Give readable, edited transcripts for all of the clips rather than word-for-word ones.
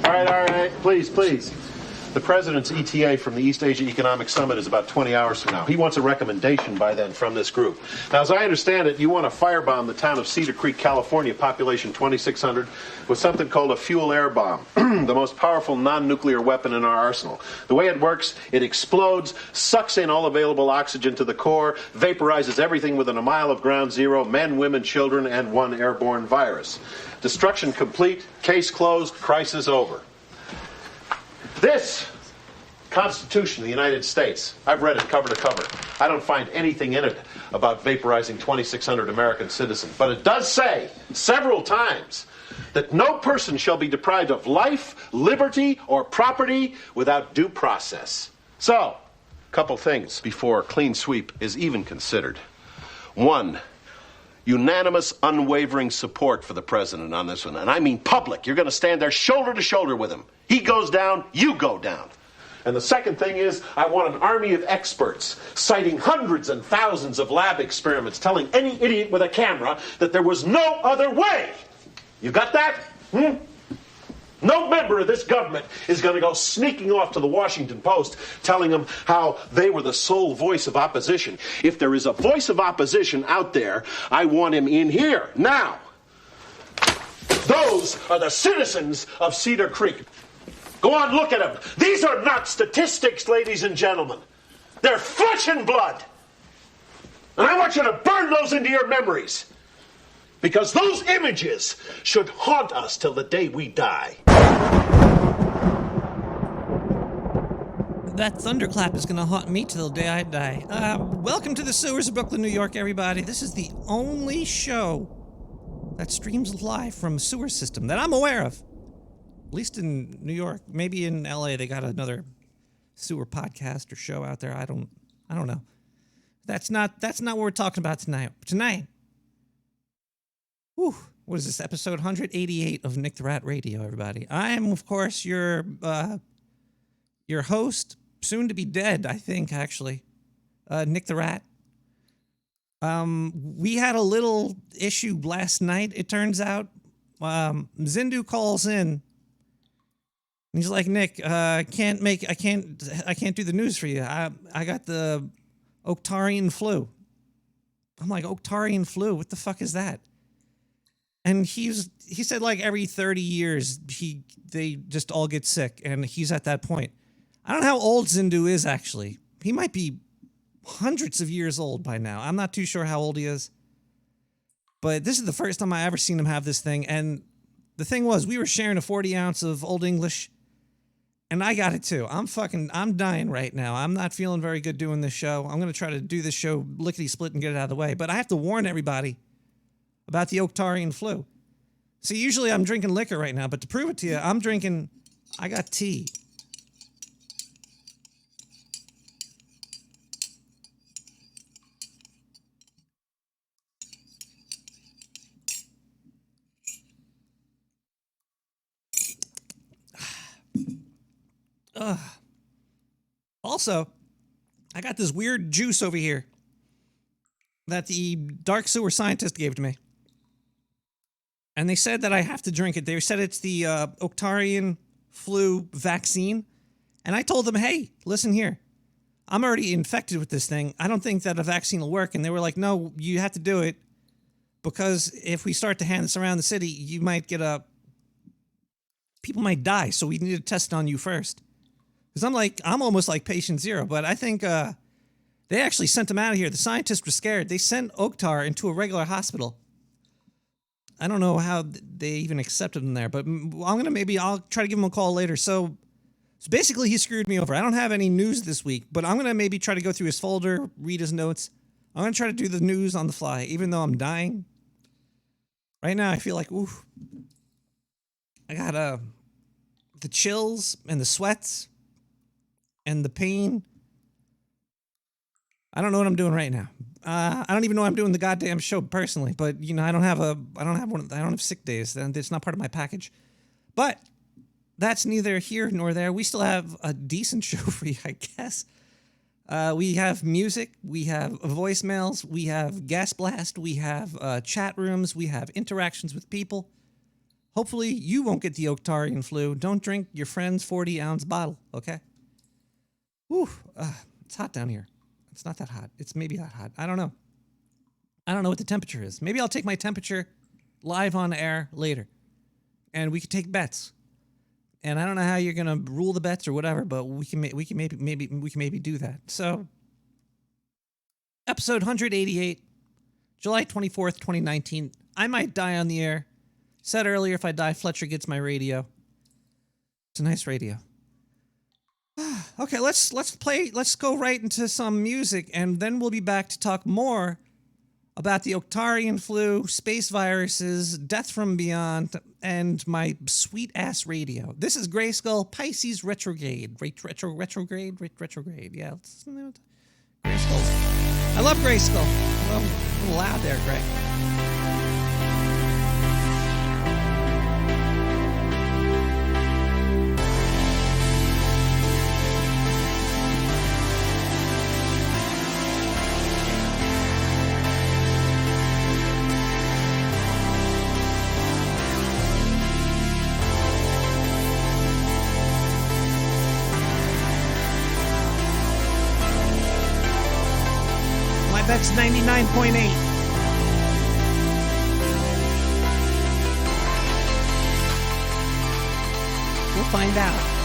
All right. Please. The president's ETA from the East Asia Economic Summit is about 20 hours from now. He wants a recommendation by then from this group. Now, as I understand it, you want to firebomb the town of Cedar Creek, California, population 2,600, with something called a fuel air bomb, the most powerful non-nuclear weapon in our arsenal. The way it works, it explodes, sucks in all available oxygen to the core, vaporizes everything within a mile of ground zero, men, women, children, and one airborne virus. Destruction complete, case closed, crisis over. This Constitution of the United States, I've read it cover to cover. I don't find anything in it about vaporizing 2,600 American citizens. But it does say several times that no person shall be deprived of life, liberty, or property without due process. So, a couple things before a clean sweep is even considered. One, unanimous, unwavering support for the president on this one. And I mean public. You're going to stand there shoulder to shoulder with him. He goes down, you go down. And the second thing is, I want an army of experts citing hundreds and thousands of lab experiments, telling any idiot with a camera that there was no other way. You got that? No member of this government is going to go sneaking off to the Washington Post telling them how they were the sole voice of opposition. If there is a voice of opposition out there, I want him in here, now. Those are the citizens of Cedar Creek. Go on, look at them. These are not statistics, ladies and gentlemen. They're flesh and blood. And I want you to burn those into your memories. Because those images should haunt us till the day we die. That thunderclap is going to haunt me till the day I die. Welcome to the sewers of Brooklyn, New York, everybody. This is the only show that streams live from a sewer system that I'm aware of. At least in New York. Maybe in LA they got another sewer podcast or show out there. I don't know. That's not what we're talking about tonight. What is this, episode 188 of Nick the Rat Radio, everybody? I am, of course, your host, soon to be dead, I think, actually, Nick the Rat. We had a little issue last night, it turns out. Zindu calls in. And he's like, Nick, I can't do the news for you. I got the Octarian flu. I'm like, Octarian flu? What the fuck is that? And he said like every 30 years they just all get sick, and he's at that point. I don't know how old Zindu is, actually. He might be hundreds of years old by now. I'm not too sure how old he is. But this is the first time I ever seen him have this thing. And the thing was, we were sharing a 40 ounce of Old English, and I got it too. I'm dying right now. I'm not feeling very good doing this show. I'm going to try to do this show lickety-split and get it out of the way. But I have to warn everybody about the Octarian flu. See, usually I'm drinking liquor right now, but to prove it to you, I got tea. Also, I got this weird juice over here that the dark sewer scientist gave to me. And they said that I have to drink it. They said it's the Octarian flu vaccine. And I told them, hey, listen here. I'm already infected with this thing. I don't think that a vaccine will work. And they were like, no, you have to do it. Because if we start to hand this around the city, you might get people might die. So we need to test it on you first. Because I'm almost like patient zero. But I think they actually sent him out of here. The scientists were scared. They sent Oktar into a regular hospital. I don't know how they even accepted him there, but I'll try to give him a call later. So basically he screwed me over. I don't have any news this week, but I'm going to maybe try to go through his folder, read his notes. I'm going to try to do the news on the fly, even though I'm dying. Right now I feel like, oof. I got the chills and the sweats and the pain. I don't know what I'm doing right now. I don't even know I'm doing the goddamn show personally, but I don't have sick days. It's not part of my package. But that's neither here nor there. We still have a decent show for you, I guess. We have music, we have voicemails, we have Gas Blast, we have chat rooms, we have interactions with people. Hopefully you won't get the Octarian flu. Don't drink your friend's 40-ounce bottle, okay? Whew, it's hot down here. It's not that hot. It's maybe that hot. I don't know. I don't know what the temperature is. Maybe I'll take my temperature live on air later, and we can take bets. And I don't know how you're gonna rule the bets or whatever, but we can maybe do that. So, episode 188, July 24th, 2019. I might die on the air. Said earlier, if I die, Fletcher gets my radio. It's a nice radio. Okay, let's go right into some music, and then we'll be back to talk more about the Octarian flu, space viruses, death from beyond, and my sweet-ass radio. This is Grayskull, Pisces retrograde. Retrograde, yeah. Grayskull. I love Grayskull. Well, a little loud there, Greg. That's 99.8. We'll find out.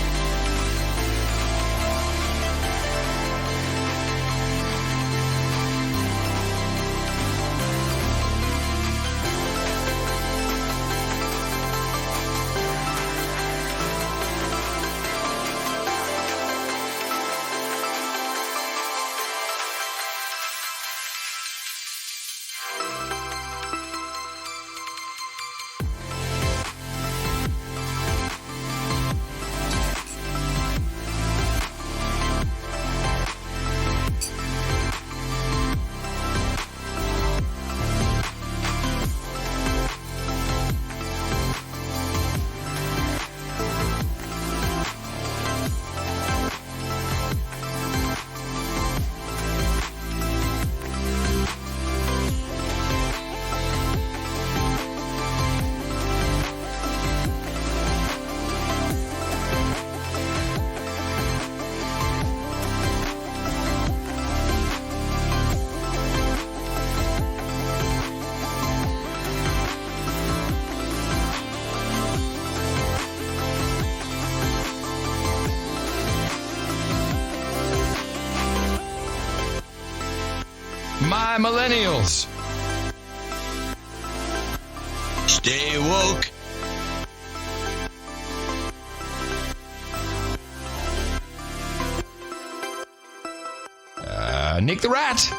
My millennials, stay woke. Nick the Rat.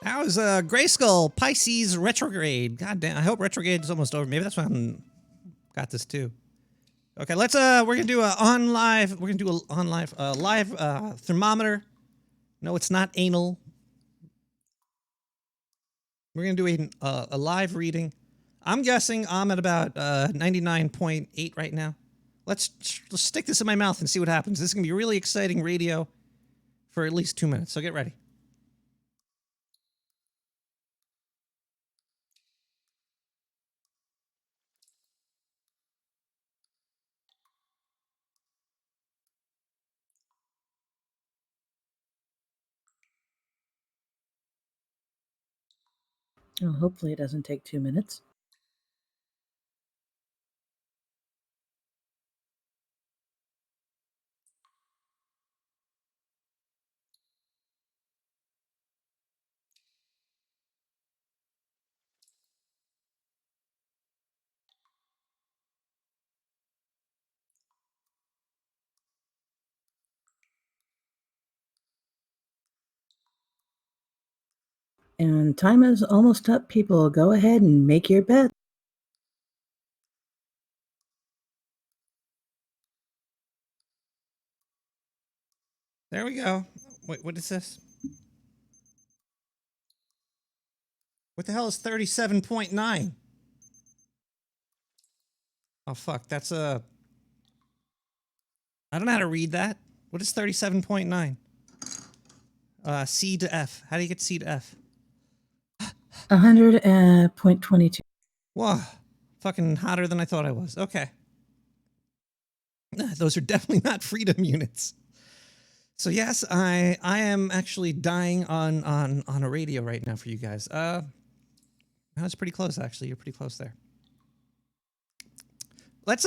How's Grayskull Pisces retrograde? God damn, I hope retrograde is almost over. Maybe that's why I'm got this too. Okay, let's we're gonna do a live thermometer. No, it's not anal. We're gonna do a live reading. I'm guessing I'm at about 99.8 right now. Let's stick this in my mouth and see what happens. This is gonna be really exciting radio for at least 2 minutes. So get ready. Well, hopefully it doesn't take 2 minutes. And time is almost up, people. Go ahead and make your bet. There we go. Wait, what is this? What the hell is 37.9? Oh fuck, that's a. I don't know how to read that. What is 37.9? C to F. How do you get C to F? 100.22. Whoa, fucking hotter than I thought I was. Okay. Those are definitely not freedom units. So yes, I am actually dying on a radio right now for you guys. That's pretty close actually. You're pretty close there. Let's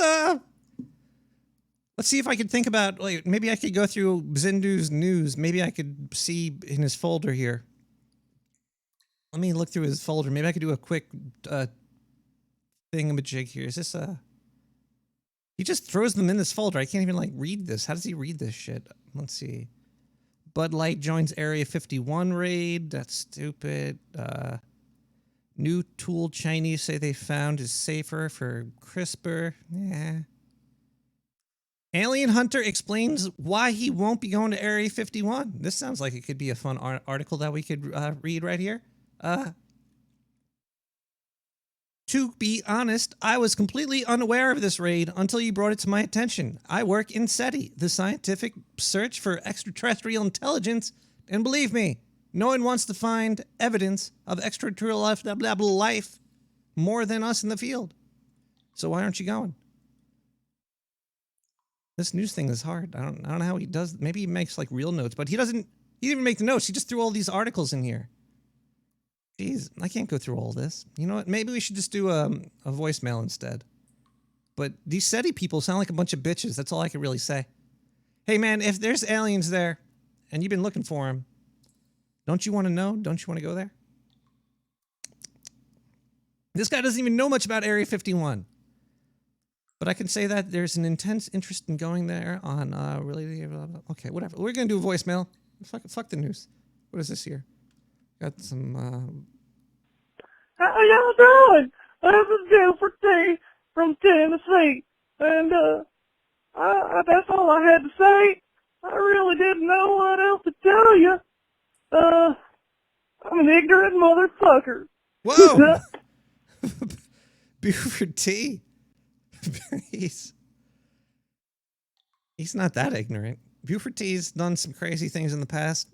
see if I could think about, like, maybe I could go through Zindu's news. Maybe I could see in his folder here. Let me look through his folder. Maybe I could do a quick thingamajig here. Is this he just throws them in this folder. I can't even like read this. How does he read this shit? Let's see. Bud Light joins Area 51 raid. That's stupid. New tool Chinese say they found is safer for CRISPR. Yeah. Alien Hunter explains why he won't be going to Area 51. This sounds like it could be a fun article that we could read right here. To be honest, I was completely unaware of this raid until you brought it to my attention. I work in SETI, the scientific search for extraterrestrial intelligence, and believe me, no one wants to find evidence of extraterrestrial life more than us in the field. So why aren't you going? This news thing is hard. I don't know how he does. Maybe he makes like real notes, but he didn't even make the notes. He just threw all these articles in here. Jeez, I can't go through all this. You know what? Maybe we should just do a voicemail instead. But these SETI people sound like a bunch of bitches. That's all I can really say. Hey man, if there's aliens there and you've been looking for them, don't you want to know? Don't you want to go there? This guy doesn't even know much about Area 51. But I can say that there's an intense interest in going there on really. Okay, whatever. We're gonna do a voicemail. Fuck the news. What is this here? Got some. How y'all doing? This is Buford T from Tennessee, and that's all I had to say. I really didn't know what else to tell you. I'm an ignorant motherfucker. Whoa! Buford T. He's not that ignorant. Buford T's done some crazy things in the past.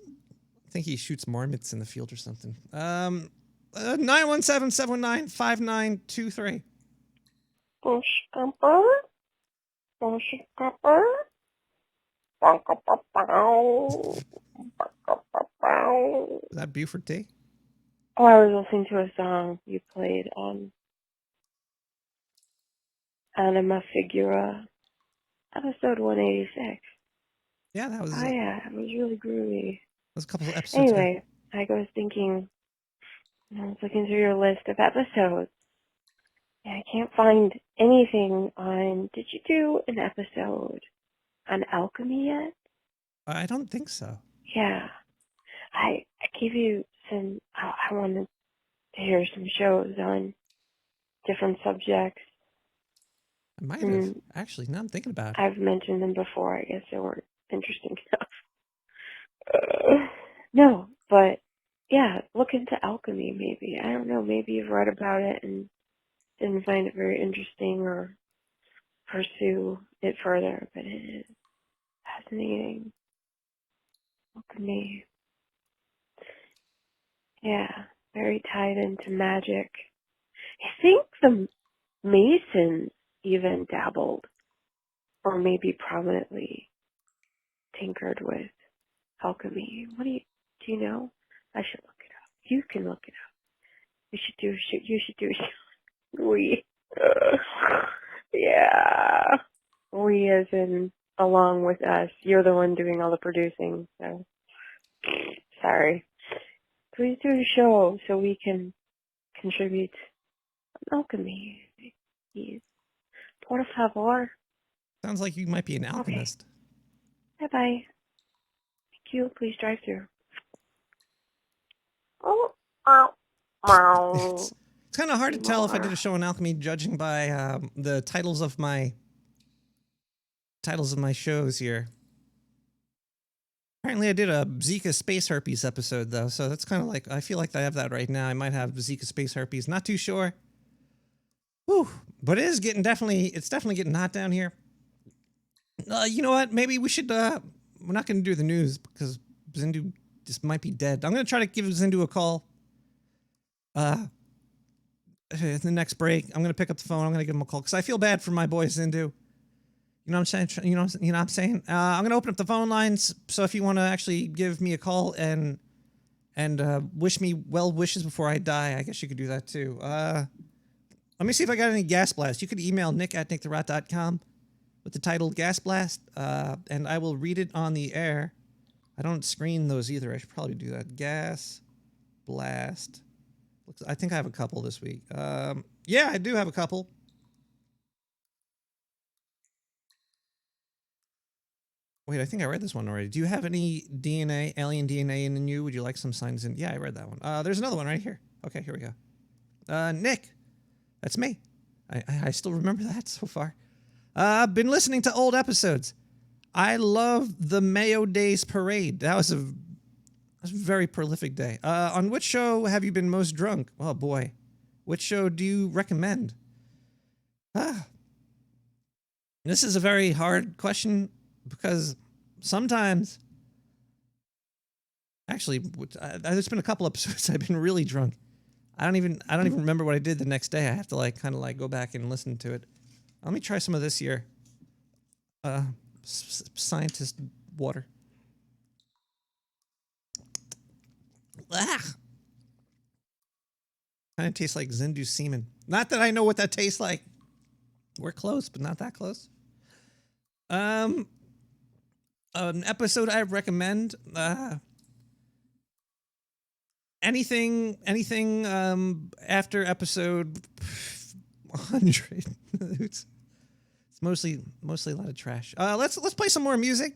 I think he shoots marmots in the field or something. 917-719-5923. Is that Buford T? Oh, I was listening to a song you played on Anima Figura, episode 186. Yeah, that was. Oh yeah, it was really groovy. That was a couple of episodes. Anyway, I was thinking, I was looking through your list of episodes. Yeah, I can't find anything on. Did you do an episode on alchemy yet? I don't think so. Yeah, I gave you some. Oh, wanted to hear some shows on different subjects. I might have. Actually, now I'm thinking about it. I've mentioned them before. I guess they weren't interesting enough. No, but yeah, look into alchemy maybe. I don't know, maybe you've read about it and didn't find it very interesting or pursue it further, but it is fascinating. Alchemy. Yeah, very tied into magic. I think the Masons even dabbled, or maybe prominently tinkered with alchemy. Do you know? I should look it up. You can look it up. You should do. Yeah. We as in along with us. You're the one doing all the producing, so sorry. Please do a show so we can contribute alchemy. Please. Por favor. Sounds like you might be an alchemist. Okay. Bye-bye. Thank you. Please drive through. Oh. It's kind of hard to tell if I did a show on alchemy, judging by the titles of my shows here. Apparently, I did a Zika space herpes episode though, so that's kind of like I feel like I have that right now. I might have Zika space herpes. Not too sure. Whew. But it's definitely getting hot down here. You know what? Maybe we should. We're not going to do the news because Zindu just might be dead. I'm going to try to give Zindu a call. In the next break, I'm going to pick up the phone. I'm going to give him a call because I feel bad for my boy Zindu. You know what I'm saying? You know what I'm saying? I'm going to open up the phone lines. So if you want to actually give me a call and wish me well wishes before I die, I guess you could do that too. Let me see if I got any gas blast. You could email nick@nicktherat.com with the title Gas Blast, and I will read it on the air. I don't screen those either. I should probably do that. Gas Blast. I think I have a couple this week. Yeah, I do have a couple. Wait, I think I read this one already. Do you have any DNA, alien DNA in you? Would you like some signs in? Yeah, I read that one. There's another one right here. Okay, here we go. Nick. That's me. I still remember that so far. I've been listening to old episodes. I love the Mayo Days Parade. That was a very prolific day. On which show have you been most drunk? Oh, boy. Which show do you recommend? This is a very hard question because sometimes... Actually, there's been a couple episodes I've been really drunk. I don't even remember what I did the next day. I have to go back and listen to it. Let me try some of this here. Scientist water. Kind of tastes like Zindu semen. Not that I know what that tastes like. We're close, but not that close. An episode I recommend. Anything after episode 100. It's mostly a lot of trash. Let's play some more music.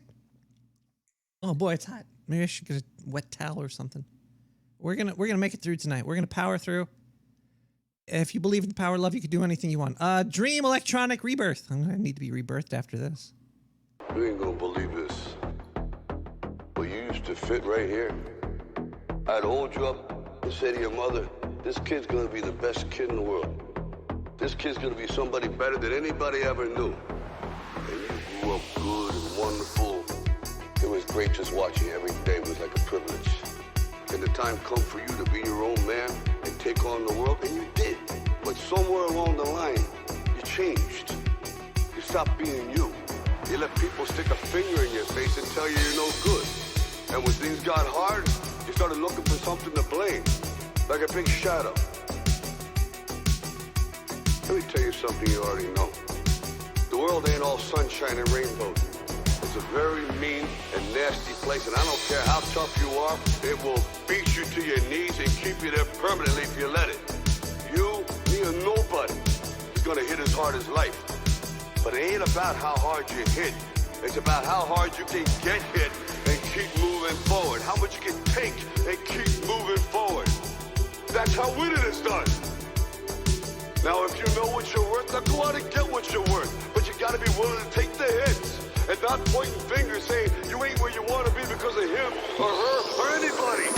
Oh boy, it's hot. Maybe I should get a wet towel or something. We're gonna make it through tonight. We're gonna power through. If you believe in the power of love, you can do anything you want. Dream Electronic Rebirth. I'm gonna need to be rebirthed after this. You ain't gonna believe this. But you used to fit right here. I'd hold you up and say to your mother, this kid's gonna be the best kid in the world. This kid's gonna be somebody better than anybody ever knew. And you grew up good and wonderful. It was great just watching you every day. It was like a privilege. And the time come for you to be your own man and take on the world, and you did. But somewhere along the line, you changed. You stopped being you. You let people stick a finger in your face and tell you you're no good. And when things got hard, you started looking for something to blame, like a big shadow. Let me tell you something you already know. The world ain't all sunshine and rainbows. It's a very mean and nasty place, and I don't care how tough you are, it will beat you to your knees and keep you there permanently if you let it. You, me, or nobody is gonna hit as hard as life. But it ain't about how hard you hit. It's about how hard you can get hit and keep moving forward. How much you can take and keep moving forward. That's how winning is done. Now, if you know what you're worth, now go out and get what you're worth. But you gotta be willing to take the hits and not pointing fingers saying you ain't where you want to be because of him or her or anybody.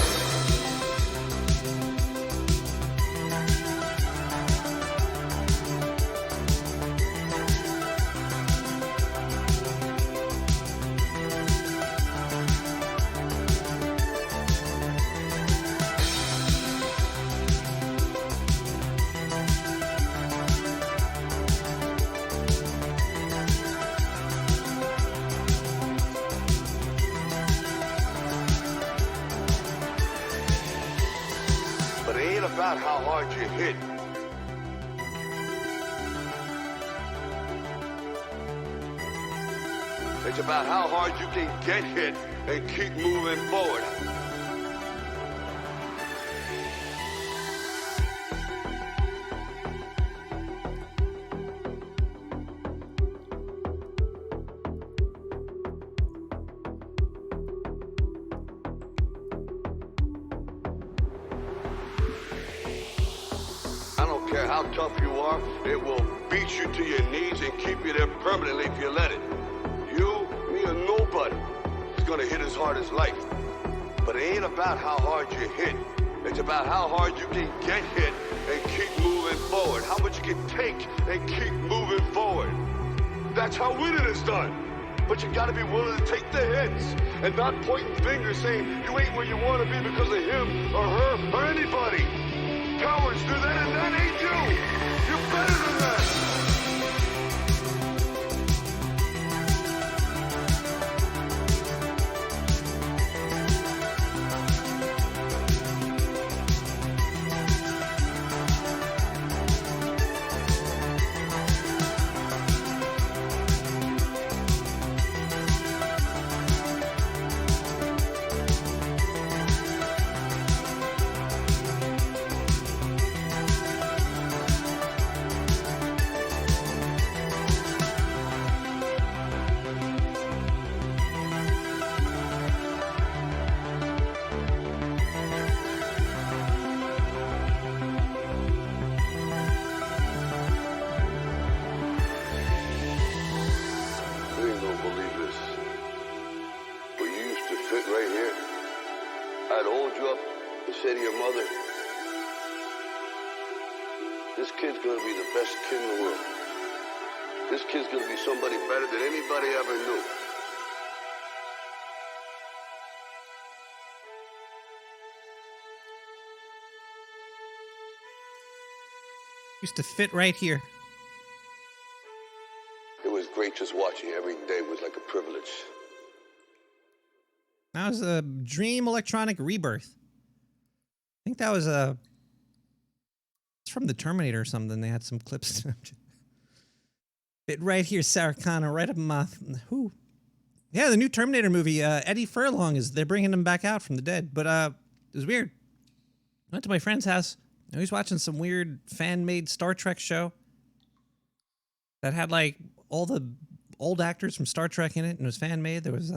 But it ain't about how hard you hit. It's about how hard you can get hit and keep moving forward. I don't care how tough you are, it will beat you to your knees and keep you there permanently if you let it. You, me, or nobody is gonna hit as hard as life. But it ain't about how hard you hit. It's about how hard you can get hit and keep moving forward. How much you can take and keep moving forward. That's how winning is done. But you gotta be willing to take the hits and not pointing fingers saying you ain't where you wanna be because of him or her or anybody. Cowards do that and that ain't you. You're better than that. You ain't gonna believe this. But you used to fit right here. I'd hold you up and say to your mother, this kid's gonna be the best kid in the world. This kid's gonna be somebody better than anybody ever knew. Used to fit right here. It was great just watching you. Every day was like a privilege. That was a Dream Electronic Rebirth. I think that was it's from the Terminator or something. They had some clips. Fit right here, Sarah Connor, right up my who. Yeah, the new Terminator movie. Eddie Furlong they're bringing him back out from the dead. But it was weird. I went to my friend's house. He was watching some weird fan-made Star Trek show that had like all the old actors from Star Trek in it, and it was fan-made. There was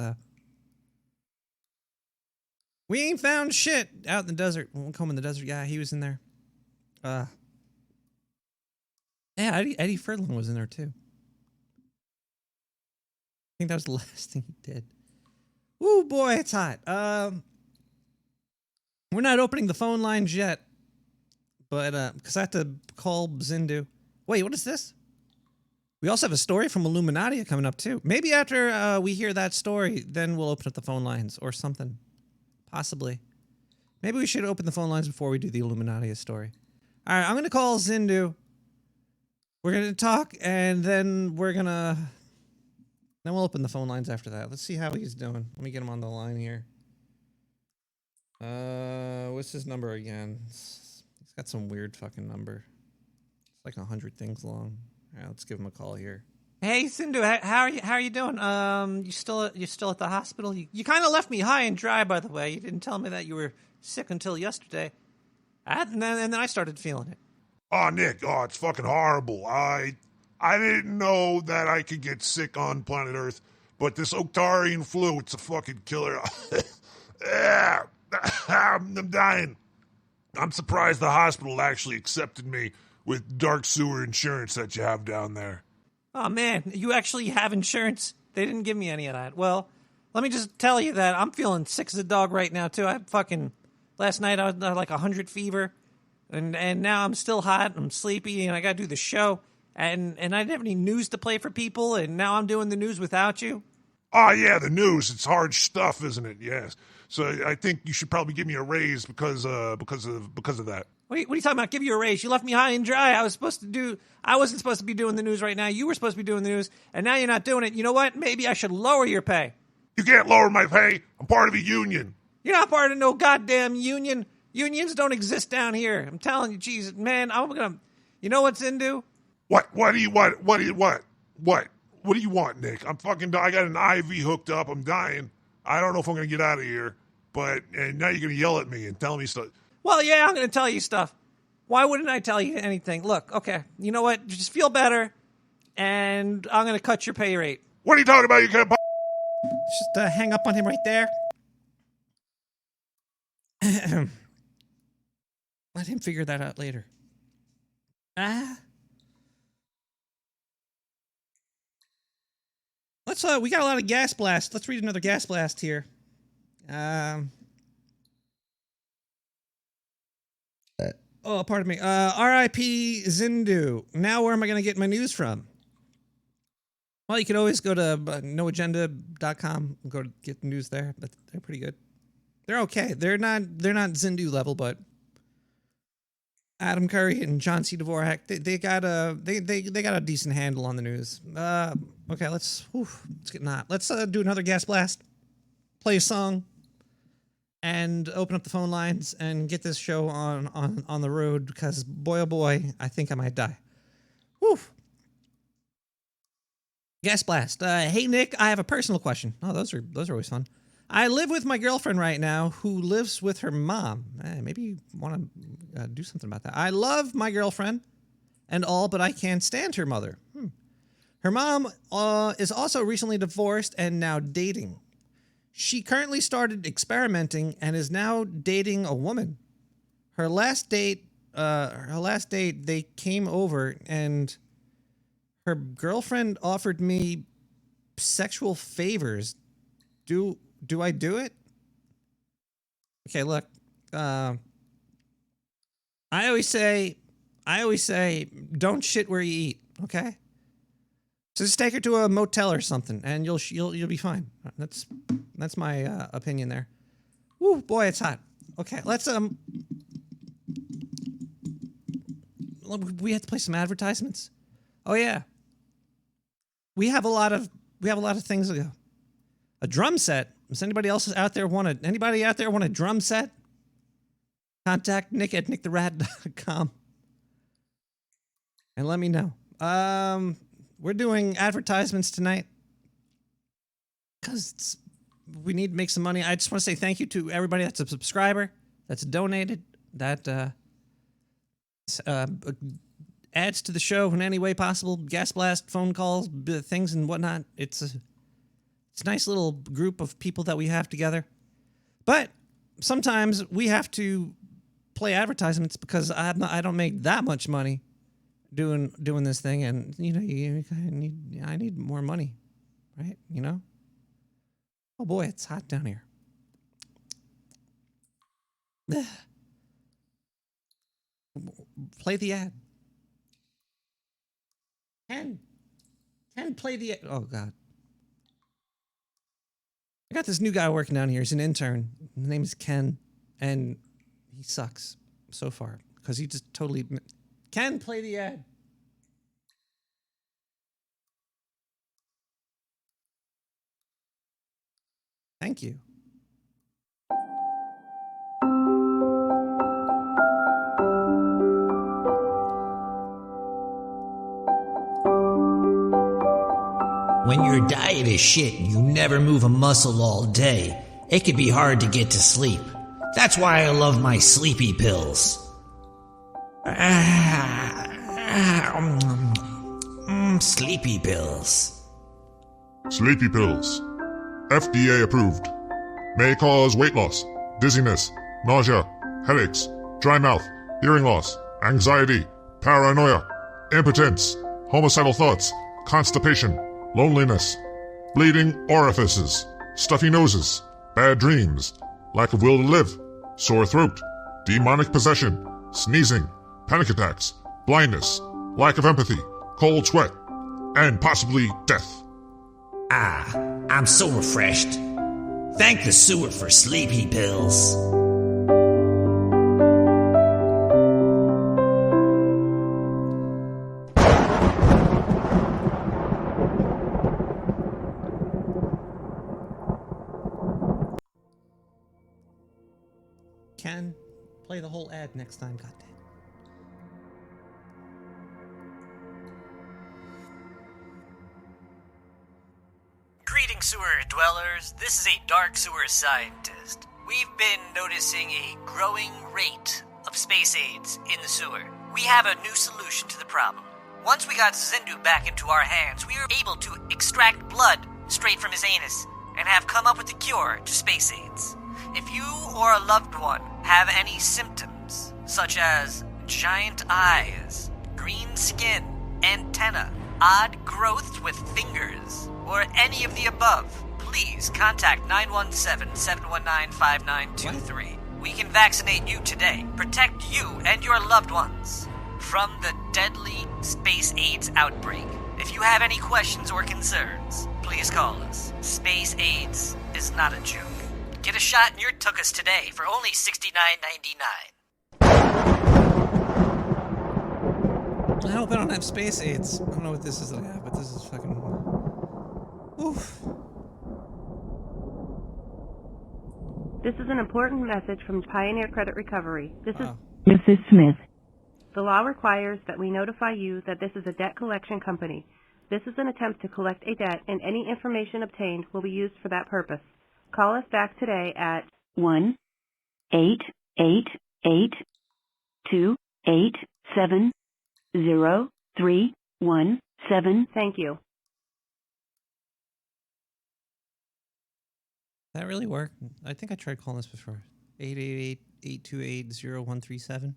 we ain't found shit out in the desert. Won't come in the desert. Yeah, he was in there. Yeah, Eddie Furlong was in there too. I think that was the last thing he did. Ooh, boy, it's hot. We're not opening the phone lines yet, but because I have to call Zindu. Wait, what is this? We also have a story from Illuminati coming up too. Maybe after we hear that story, then we'll open up the phone lines or something. Possibly. Maybe we should open the phone lines before we do the Illuminati story. All right, I'm going to call Zindu. We're going to talk, and then then we'll open the phone lines after that. Let's see how he's doing. Let me get him on the line here. What's his number again? He's got some weird fucking number. It's like 100 things long. All right, let's give him a call here. Hey, Zindu, how are you doing? You still at the hospital? You kind of left me high and dry, by the way. You didn't tell me that you were sick until yesterday. And then I started feeling it. Oh, Nick, it's fucking horrible. I didn't know that I could get sick on planet Earth, but this Octarian flu, it's a fucking killer. I'm dying. I'm surprised the hospital actually accepted me with dark sewer insurance that you have down there. Oh, man, you actually have insurance? They didn't give me any of that. Well, let me just tell you that I'm feeling sick as a dog right now, too. Last night I was like 100 fever, and now I'm still hot, I'm sleepy, and I gotta do the show, and I didn't have any news to play for people, and now I'm doing the news without you. Oh, yeah, the news. It's hard stuff, isn't it? Yes. So I think you should probably give me a raise because of that. What are you talking about? Give you a raise? You left me high and dry. I wasn't supposed to be doing the news right now. You were supposed to be doing the news, and now you're not doing it. You know what? Maybe I should lower your pay. You can't lower my pay. I'm part of a union. You're not part of no goddamn union. Unions don't exist down here. I'm telling you, Jesus, man, you know what's Zindu? What do you want? What do you want, Nick? I got an IV hooked up. I'm dying. I don't know if I'm going to get out of here. And now you're going to yell at me and tell me stuff. Well, yeah, I'm going to tell you stuff. Why wouldn't I tell you anything? Look, okay, you know what? Just feel better, and I'm going to cut your pay rate. What are you talking about? You can't. Just hang up on him right there. Let him figure that out later. We got a lot of gas blast. Let's read another gas blast here. Pardon me. R.I.P. Zindu. Now where am I going to get my news from? Well, you can always go to noagenda.com and go to get the news there, but they're pretty good. They're okay. They're not Zindu level, but Adam Curry and John C. Dvorak, they got a decent handle on the news. Okay, let's get not. Let's do another gas blast, play a song, and open up the phone lines and get this show on the road, because boy oh boy, I think I might die. Whew. Gas blast. Hey Nick, I have a personal question. Oh, those are always fun. I live with my girlfriend right now, who lives with her mom. Maybe you want to do something about that. I love my girlfriend and all, but I can't stand her mother. Her mom is also recently divorced and now dating. She currently started experimenting and is now dating a woman. Her last date, they came over and her girlfriend offered me sexual favors. Do I do it? Okay, look. I always say, don't shit where you eat. Okay. So just take her to a motel or something, and you'll be fine. That's my opinion there. Woo, boy, it's hot. Okay, let's we have to play some advertisements. Oh yeah. We have a lot of things to go. A drum set. Does anybody out there want a drum set? Contact Nick at nicktherat.com and let me know. We're doing advertisements tonight because we need to make some money. I just want to say thank you to everybody that's a subscriber, that's donated, that adds to the show in any way possible. Gas blast, phone calls, things and whatnot. It's a nice little group of people that we have together. But sometimes we have to play advertisements because I don't make that much money doing this thing, and I need more money, right? You know? Oh boy, it's hot down here. Play the ad. Ken, play the ad. Oh God. I got this new guy working down here. He's an intern. His name is Ken, and he sucks so far because he just totally... Ken, play the ad. Thank you. When your diet is shit and you never move a muscle all day, it can be hard to get to sleep. That's why I love my sleepy pills. Sleepy pills. Sleepy pills. FDA approved. May cause weight loss, dizziness, nausea, headaches, dry mouth, hearing loss, anxiety, paranoia, impotence, homicidal thoughts, constipation, loneliness, bleeding orifices, stuffy noses, bad dreams, lack of will to live, sore throat, demonic possession, sneezing, panic attacks, blindness, lack of empathy, cold sweat, and possibly death. Ah, I'm so refreshed. Thank the sewer for sleepy pills. Can play the whole ad next time, goddamn. Greetings, sewer dwellers. This is a dark sewer scientist. We've been noticing a growing rate of space aids in the sewer. We have a new solution to the problem. Once we got Zindu back into our hands, we were able to extract blood straight from his anus and have come up with a cure to space aids. If you or a loved one have any symptoms, such as giant eyes, green skin, antenna, odd growths with fingers, or any of the above, please contact 917-719-5923. We can vaccinate you today, protect you and your loved ones from the deadly space AIDS outbreak. If you have any questions or concerns, please call us. Space AIDS is not a joke. Get a shot in your tuchus today for only $69.99. I hope I don't have space aids. I don't know what this is that I have, but this is fucking... Oof. This is an important message from Pioneer Credit Recovery. This is Mrs. Smith. The law requires that we notify you that this is a debt collection company. This is an attempt to collect a debt, and any information obtained will be used for that purpose. Call us back today at 1-888-287-0317. Thank you. That really worked? I think I tried calling this before. 888-828-0137.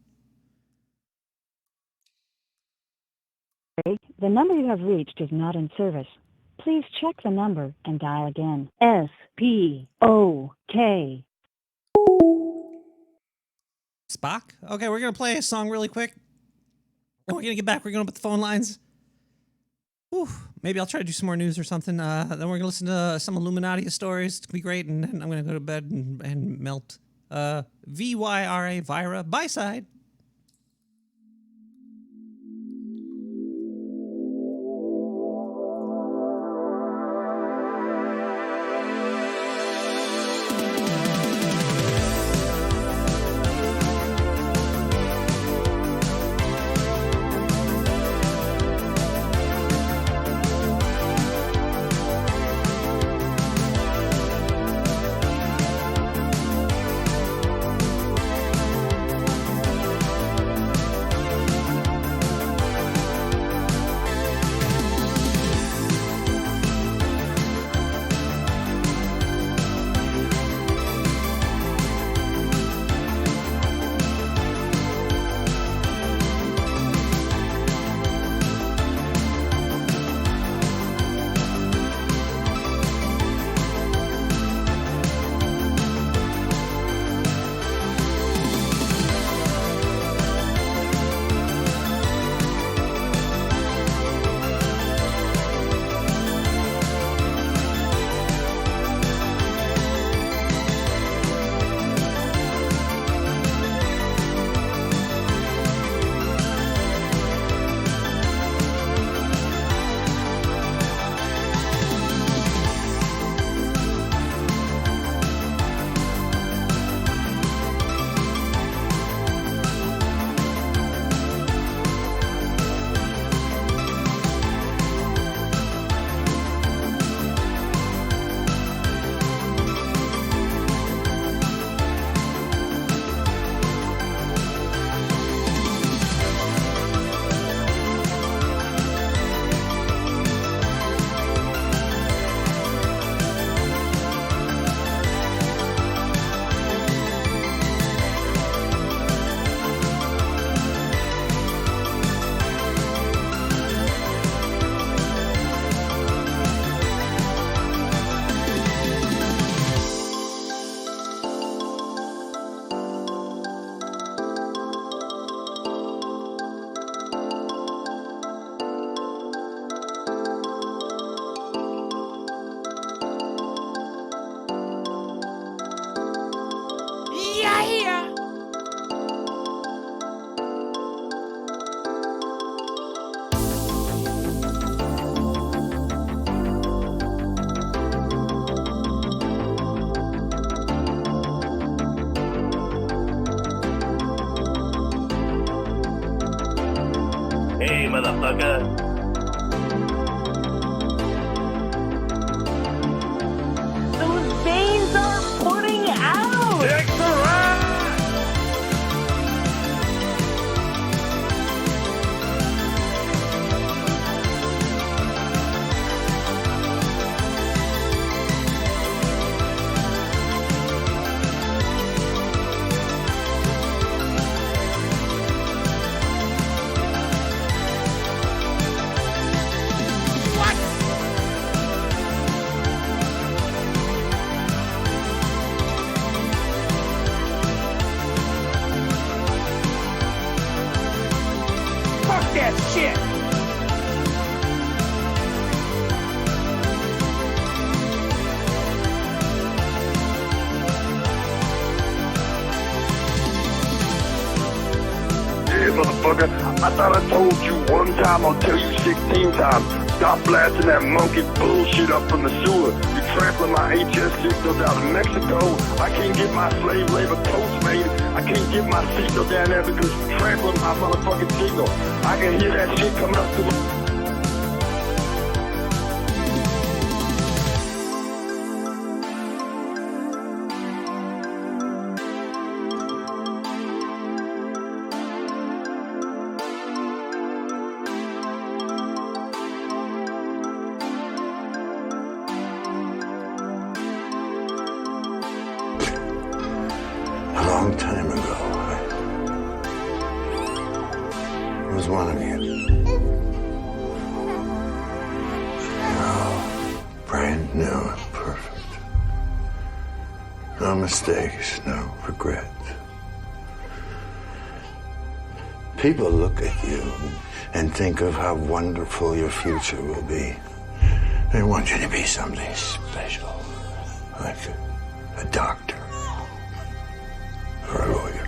The number you have reached is not in service. Please check the number and dial again. S-P-O-K. Spock? Okay, we're going to play a song really quick. And we're going to get back. We're going to open the phone lines. Whew. Maybe I'll try to do some more news or something. Then we're going to listen to some Illuminati stories. It's going to be great. And then I'm going to go to bed and melt. V-Y-R-A, Vira, Byside. Hey, motherfucker. Those veins are putting out! Check the ride! Fuck that shit! Yeah, motherfucker. I thought I told you one time, I'll tell you 16 times. Stop blasting that monkey bullshit up from the sewer. You're trampling my HS signals out of Mexico. I can't get my slave labor coats made. I can't get my signal down there because you're trampling my motherfucking signal. I can hear that shit coming up to my... A long time ago, I was one of you. You're all brand new and perfect. No mistakes, no regrets. People look at you and think of how wonderful your future will be. They want you to be something special, like a doctor. Or a lawyer.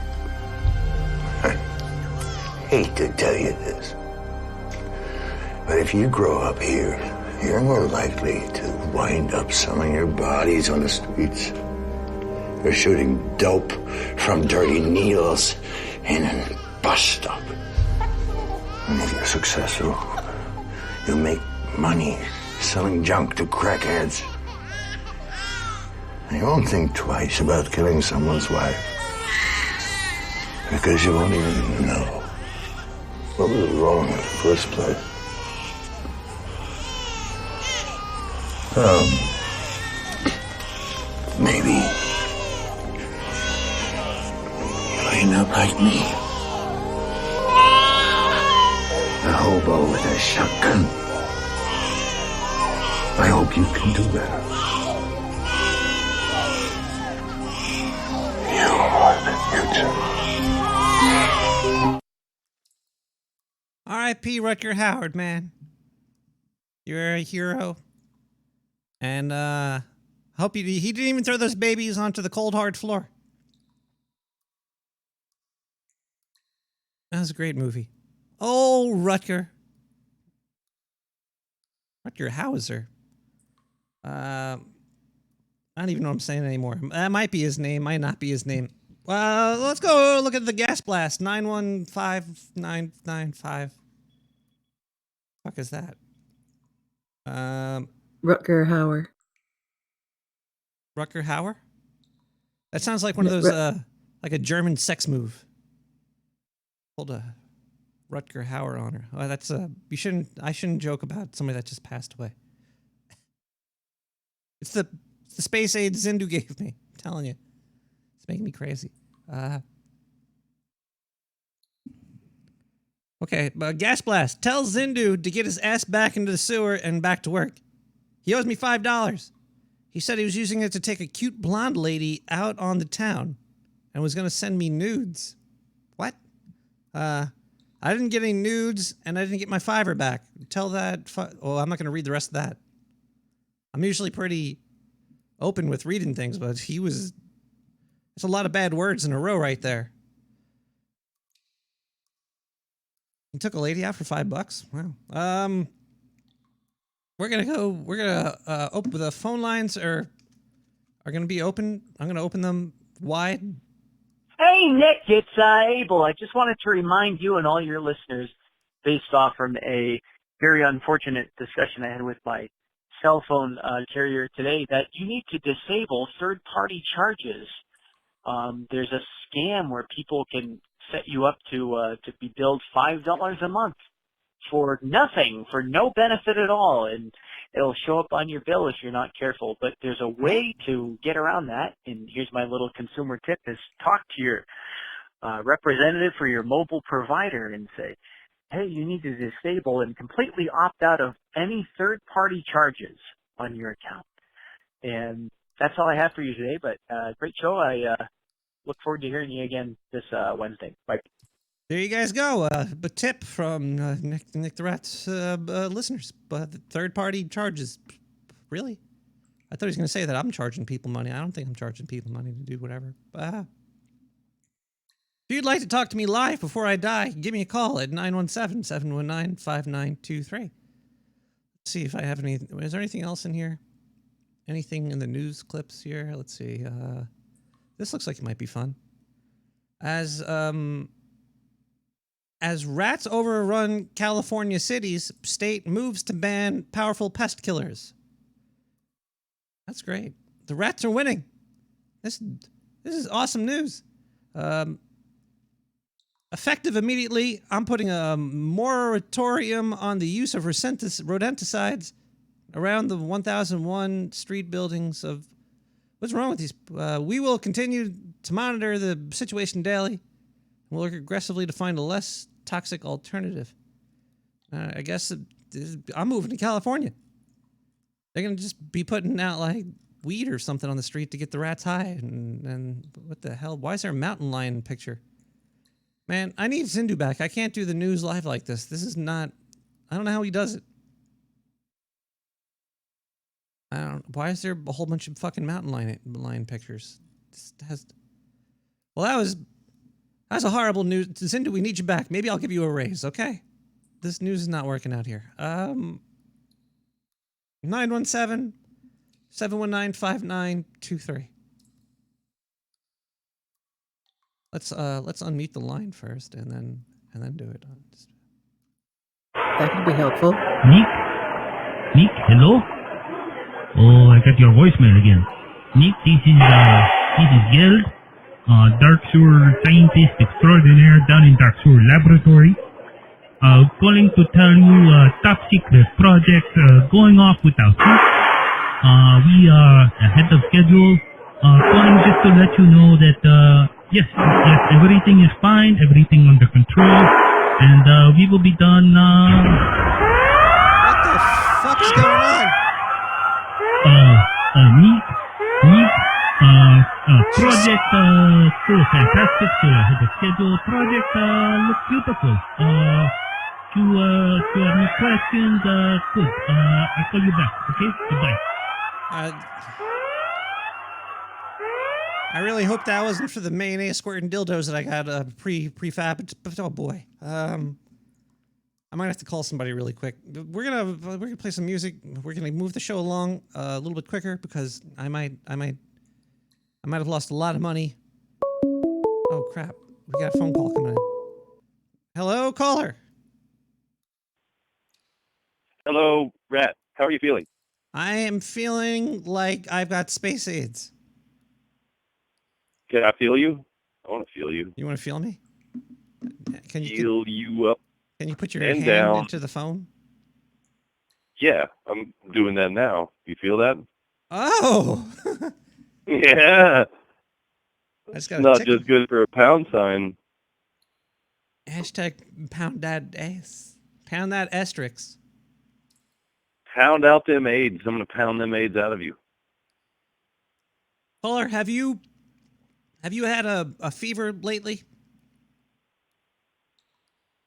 I hate to tell you this, but if you grow up here, you're more likely to wind up selling your bodies on the streets or shooting dope from dirty needles in a bus stop. And if you're successful, you'll make money selling junk to crackheads. And you won't think twice about killing someone's wife. Because you won't even know what was wrong in the first place. Maybe you'll end up like me. A hobo with a shotgun. I hope you can do better. You are the future. R.I.P. Rutger Howard, man. You're a hero. And, hope he didn't even throw those babies onto the cold, hard floor. That was a great movie. Oh, Rutger. Rutger Hauser. I don't even know what I'm saying anymore. That might be his name, might not be his name. Let's go look at the gas blast. 915995. Fuck is that? Rutger Hauer. Rutger Hauer? That sounds like one of those, like a German sex move. Hold a Rutger Hauer on her. Oh, that's I shouldn't joke about somebody that just passed away. It's the space aid Zindu gave me. I'm telling you. It's making me crazy. Okay, gas blast. Tell Zindu to get his ass back into the sewer and back to work. He owes me $5. He said he was using it to take a cute blonde lady out on the town and was going to send me nudes. What? I didn't get any nudes and I didn't get my $5 back. Tell that... Oh, I'm not going to read the rest of that. I'm usually pretty open with reading things, but he was... There's a lot of bad words in a row right there. He took a lady out for $5? Wow. We're gonna open the phone lines are gonna be open. I'm gonna open them wide. Hey, Nick, it's Abel. I just wanted to remind you and all your listeners based off from a very unfortunate discussion I had with my cell phone carrier today, that you need to disable third-party charges. There's a scam where people can set you up to be billed $5 a month for nothing, for no benefit at all, and it'll show up on your bill if you're not careful. But there's a way to get around that, and here's my little consumer tip: is talk to your representative for your mobile provider and say, hey, you need to disable and completely opt out of any third-party charges on your account. And that's all I have for you today, but great show. I look forward to hearing you again this Wednesday. Bye. There you guys go. A tip from Nick the Rat's listeners. But third-party charges, really? I thought he was going to say that I'm charging people money. I don't think I'm charging people money to do whatever. If you'd like to talk to me live before I die, give me a call at 917-719-5923. Let's see if I have any. Is there anything else in here? Anything in the news clips here? Let's see. This looks like it might be fun. As rats overrun California cities, state moves to ban powerful pest killers. That's great. The rats are winning. This is awesome news. Effective immediately, I'm putting a moratorium on the use of rodenticides around the 1001 street buildings of... What's wrong with these? We will continue to monitor the situation daily. We'll work aggressively to find a less toxic alternative. I guess I'm moving to California. They're going to just be putting out like weed or something on the street to get the rats high. And what the hell? Why is there a mountain lion picture? Man, I need Zindu back. I can't do the news live like this. This is not... I don't know how he does it. I don't... Why is there a whole bunch of fucking mountain lion pictures? Well, that's a horrible news. Zindu, we need you back. Maybe I'll give you a raise, okay? This news is not working out here. 917-719-5923. Let's unmute the line first and then do it. That could be helpful. Nick, hello? Oh, I got your voicemail again. Nick, this is Geld, Dark Sewer Scientist Extraordinaire down in Dark Sewer Laboratory. Calling to tell you top secret project going off without you. We are ahead of schedule. Calling just to let you know that yes, everything is fine, everything under control, and we will be done. What the fuck's going on? Project still fantastic, still ahead of schedule. Project looks beautiful. To any questions, good. I'll call you back, okay? Goodbye. I really hope that wasn't for the mayonnaise squirting dildos that I got prefabbed. But oh boy, I might have to call somebody really quick. We're gonna play some music. We're gonna move the show along a little bit quicker because I might have lost a lot of money. Oh crap! We got a phone call coming in. Hello, caller. Hello, Rat. How are you feeling? I am feeling like I've got space AIDS. Can I feel you? I want to feel you. You want to feel me? Can you feel you up? Can you put your and hand down into the phone? Yeah, I'm doing that now. You feel that? Oh. Yeah. That's got not just good for a pound sign. Hashtag pound that ass. Pound that asterisk. Pound out them AIDS. I'm gonna pound them AIDS out of you. Caller, have you had a fever lately?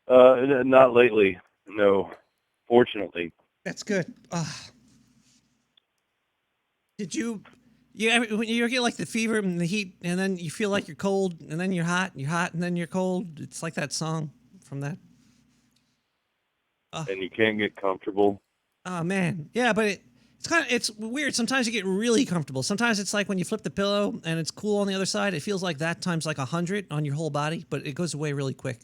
Not lately. No. Fortunately. That's good. Did you when you get like the fever and the heat, and then you feel like you're cold, and then you're hot, and then you're cold? It's like that song from that. And you can't get comfortable. Oh man, yeah, but it's weird. Sometimes you get really comfortable. Sometimes it's like when you flip the pillow and it's cool on the other side. It feels like that times like 100 on your whole body, but it goes away really quick.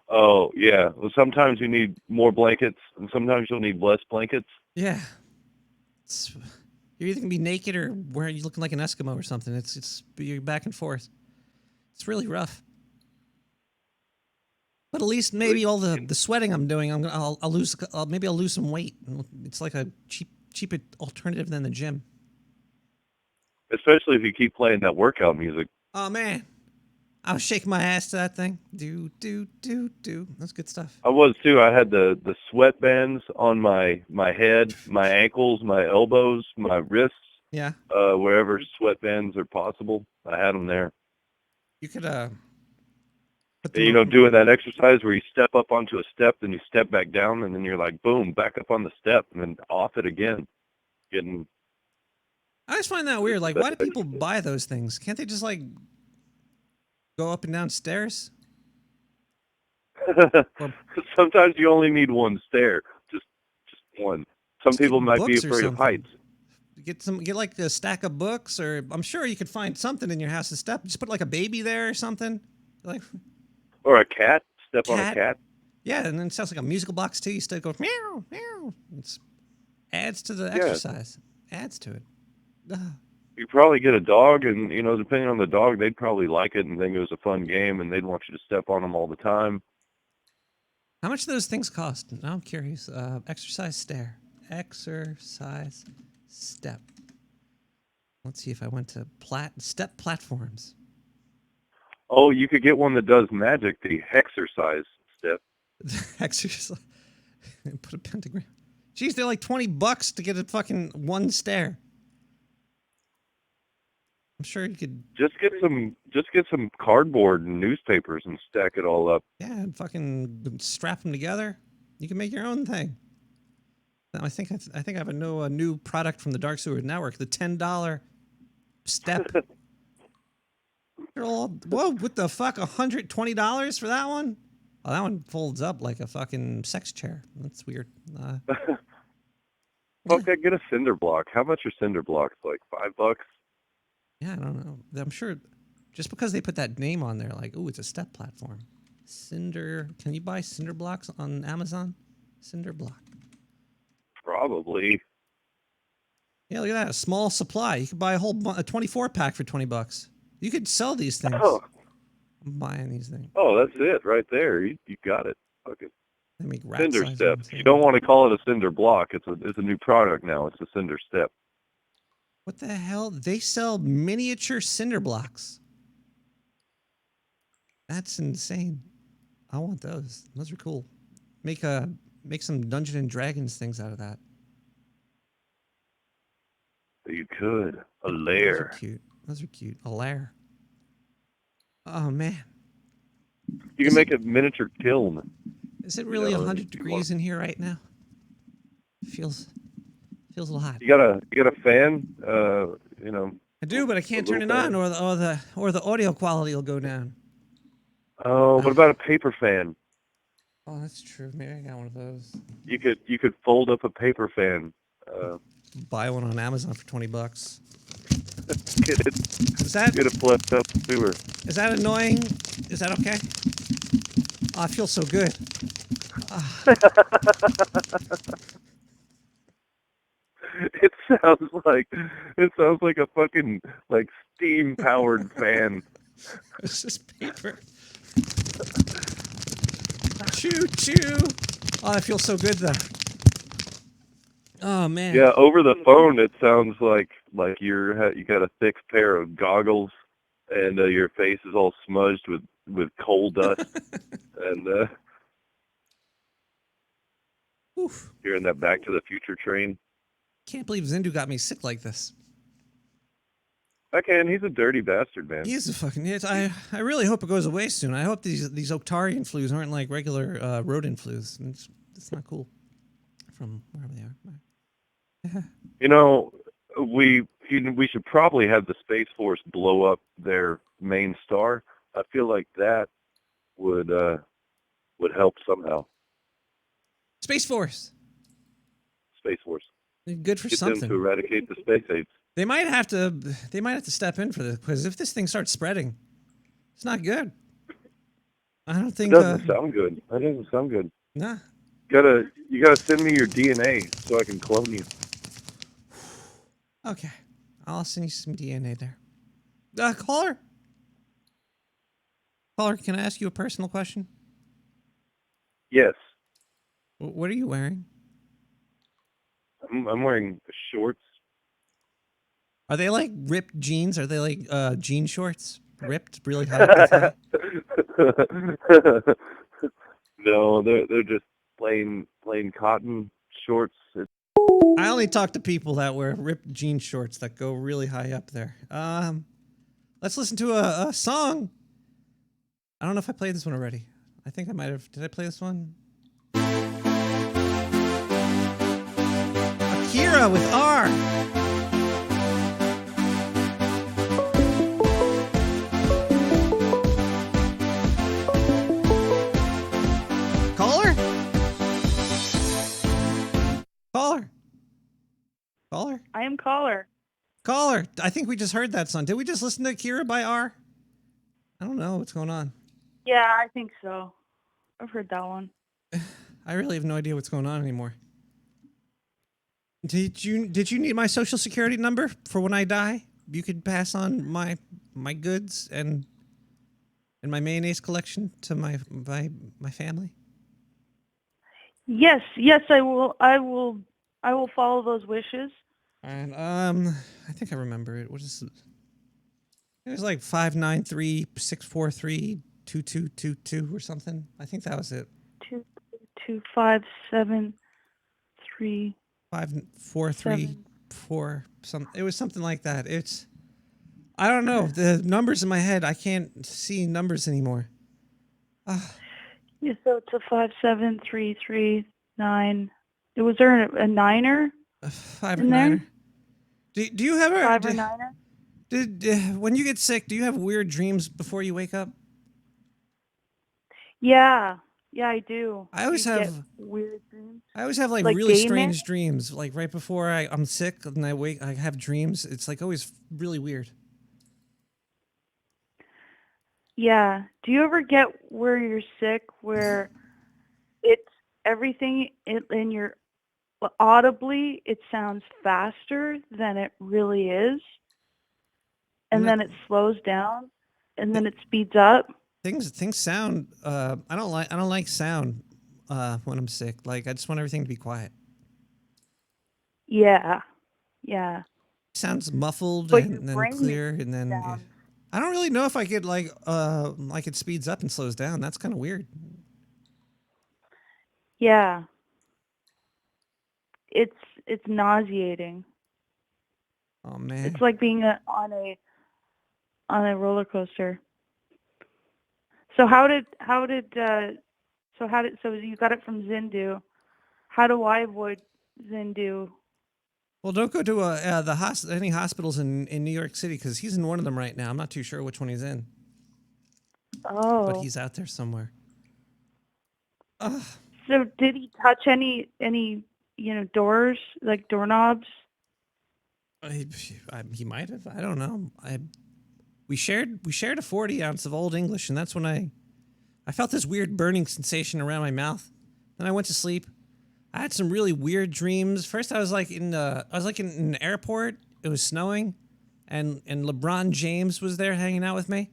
Oh, yeah. Well, sometimes you need more blankets, and sometimes you'll need less blankets. Yeah. You're either gonna be naked or where you looking like an Eskimo or something. It's you're back and forth. It's really rough. But at least maybe all the sweating I'm doing, I'll lose. Maybe I'll lose some weight. It's like a cheaper alternative than the gym. Especially if you keep playing that workout music. Oh man, I was shaking my ass to that thing. Do do do do. That's good stuff. I was too. I had the sweatbands on my head, my ankles, my elbows, my wrists. Yeah. Wherever sweatbands are possible, I had them there. You could doing that exercise where you step up onto a step, then you step back down, and then you're like, boom, back up on the step, and then off it again. I just find that weird. Like, why do people buy those things? Can't they just like go up and down stairs? Sometimes you only need one stair, just one. Some people might be afraid of heights. Get like a stack of books, or I'm sure you could find something in your house to step. Just put like a baby there or something. Like. Or a cat. Step on a cat. Yeah, and then it sounds like a musical box too. You still go meow, meow. It adds to the exercise. Adds to it. Ugh. You probably get a dog, and, depending on the dog, they'd probably like it and think it was a fun game, and they'd want you to step on them all the time. How much do those things cost? Now I'm curious. Exercise stair. Exercise step. Let's see if I went to step platforms. Oh, you could get one that does magic, the Hexercise step. Exercise. Put a pentagram. Jeez, they're like $20 to get a fucking one stair. I'm sure you could just get some cardboard and newspapers and stack it all up. Yeah, and fucking strap them together. You can make your own thing. Now, I think I have a new product from the Dark Sewer Network, the $10 step. They're all, whoa, what the fuck? $120 for that one? Oh, that one folds up like a fucking sex chair. That's weird. Okay, get a cinder block. How much are cinder blocks? Like $5? Yeah, I don't know. I'm sure just because they put that name on there, like, ooh, it's a step platform. Cinder. Can you buy cinder blocks on Amazon? Cinder block. Probably. Yeah, look at that. A small supply. You could buy a 24-pack for $20. You could sell these things. Oh. I'm buying these things. Oh, that's it right there. You got it. Okay. They make cinder step. You don't want to call it a cinder block. It's a new product now. It's a cinder step. What the hell? They sell miniature cinder blocks. That's insane. I want those. Those are cool. Make some Dungeons and Dragons things out of that. You could. A lair. Those are cute. Those are cute. A lair. Oh man. You can make a miniature kiln. Is it really 100 degrees in here right now? Feels a little hot. You got a fan? I do, but I can't turn it on, or the audio quality will go down. Oh, what about a paper fan? Oh, that's true. Maybe I got one of those. You could fold up a paper fan. Buy one on Amazon for $20. Get a flipped up sewer. Is that annoying? Is that okay? Oh, I feel so good. It sounds like a fucking steam powered fan. It's just paper. Choo choo. Oh, I feel so good though. Oh man. Yeah, over the phone it sounds like you got a thick pair of goggles and your face is all smudged with coal dust and you're in that Back to the Future train. Can't believe Zindu got me sick like this. I can. He's a dirty bastard, man. He's a fucking. I really hope it goes away soon. I hope these Octarian flus aren't like regular rodent flus. It's not cool. From wherever they are. We should probably have the Space Force blow up their main star. I feel like that would help somehow. Space Force. Space Force. Good for something. Get them to eradicate the space apes. They might have to step in for this, because if this thing starts spreading, it's not good. I don't think. It doesn't sound good. That doesn't sound good. Nah. You gotta send me your DNA so I can clone you. Okay. I'll send you some DNA there. Caller? Caller, can I ask you a personal question? Yes. What are you wearing? I'm wearing shorts. Are they like ripped jeans? Are they like jean shorts? Ripped really high up the thigh? No, they're just plain cotton shorts. I only talk to people that wear ripped jean shorts that go really high up there. Let's listen to a song. I don't know if I played this one already. I think I might have. Did I play this one? Akira with R. Caller? Caller? Caller? I am caller. Caller, I think we just heard that song. Did we just listen to Akira by R? I don't know what's going on. Yeah, I think so. I've heard that one. I really have no idea what's going on anymore. Did you need my social security number for when I die? You could pass on my goods and my mayonnaise collection to my family. Yes, I will follow those wishes. And I think I remember it. What is it? It was like 593-643-2222 or something. I think that was it. 22573 5434 some. It was something like that. I don't know. The numbers in my head, I can't see numbers anymore. Yeah, so it's a 57339. Was there a niner? A 5 or in there? 9er. Do you have a 5 or 9er? When you get sick, do you have weird dreams before you wake up? Yeah, I do. I always You have get weird dreams. I always have like Like really gay strange dreams. Like right before I'm sick and I have dreams. It's like always really weird. Yeah. Do you ever get where you're sick, where it's everything in your audibly, it sounds faster than it really is, and then it slows down, and then it speeds up? Things sound. I don't like sound when I'm sick. Like I just want everything to be quiet. Yeah. Sounds muffled But your and then brain clear and then. I don't really know if I could like it speeds up and slows down. That's kind of weird. Yeah. It's nauseating. Oh man. It's like being on a roller coaster. So so you got it from Zindu. How do I avoid Zindu? Well, don't go to any hospitals in New York City because he's in one of them right now. I'm not too sure which one he's in. Oh. But he's out there somewhere. Ugh. So did he touch any doors, like doorknobs? He might have. I don't know. We shared a 40 ounce of Old English, and that's when I felt this weird burning sensation around my mouth. Then I went to sleep. I had some really weird dreams. First, I was like in an airport. It was snowing, and LeBron James was there hanging out with me.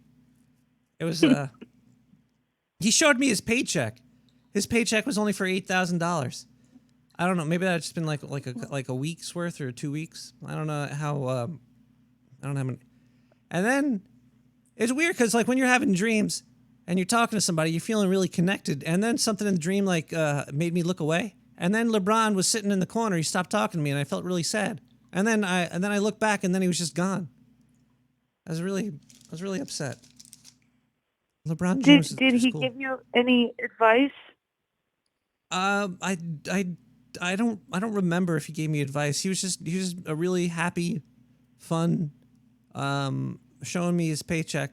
It was he showed me his paycheck. His paycheck was only for $8,000. I don't know. Maybe that's just been like a week's worth or 2 weeks. I don't know how. I don't have. And then it's weird because like when you're having dreams and you're talking to somebody, you're feeling really connected, and then something in the dream like made me look away. And then LeBron was sitting in the corner. He stopped talking to me, and I felt really sad. And then I looked back, and then he was just gone. I was really upset. LeBron James. Did he give you any advice? I don't remember if he gave me advice. He was just a really happy, fun, showing me his paycheck,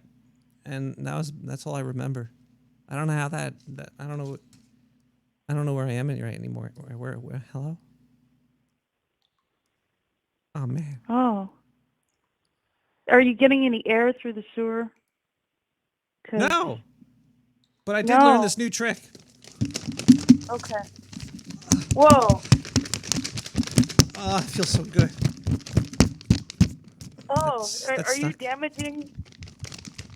and that's all I remember. I don't know how that I don't know where I am right anymore. Where hello? Oh man. Oh. Are you getting any air through the sewer? No. But I did learn this new trick. Okay. Whoa. Oh, I feel so good. Oh, That's are you stuck. damaging?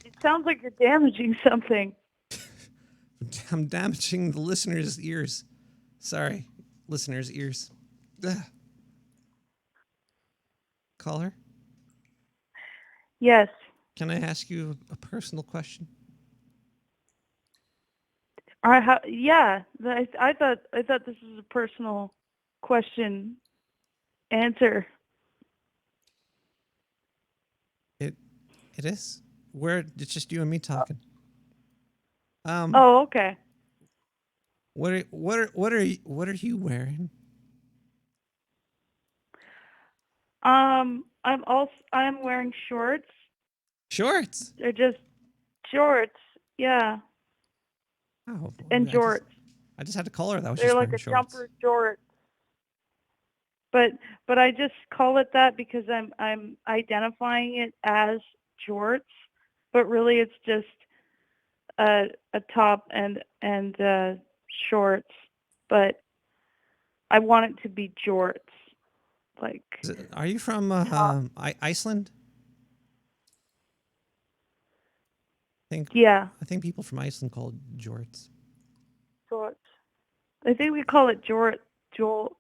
It sounds like you're damaging something. I'm damaging the listeners' ears. Sorry, listeners' ears. Ugh. Caller? Yes. Can I ask you a personal question? Yeah. I thought this was a personal question. Answer. It is? It's just you and me talking. Oh, okay. What are you wearing? I'm wearing shorts. Shorts? They're just shorts. Yeah. Oh. And jorts. I just had to call her. That was They're just like wearing a shorts. jumper jort. But I just call it that because I'm identifying it as jorts, but really it's just a top and shorts. But I want it to be jorts. Like. Are you from Iceland? Yeah. I think people from Iceland call it jorts. Jorts. I think we call it jolts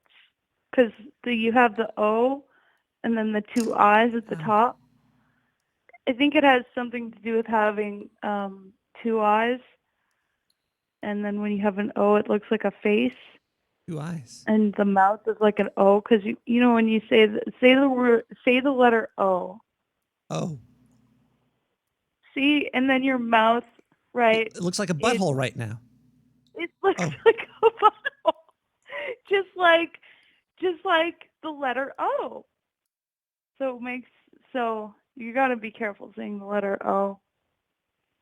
because you have the O and then the two I's at the top. I think it has something to do with having two eyes, and then when you have an O, it looks like a face. 2 eyes. And the mouth is like an O because you know when you say the letter O. Oh. See, and then your mouth, right? It looks like a butthole right now. It looks like a butthole, just like the letter O. So you got to be careful saying the letter O.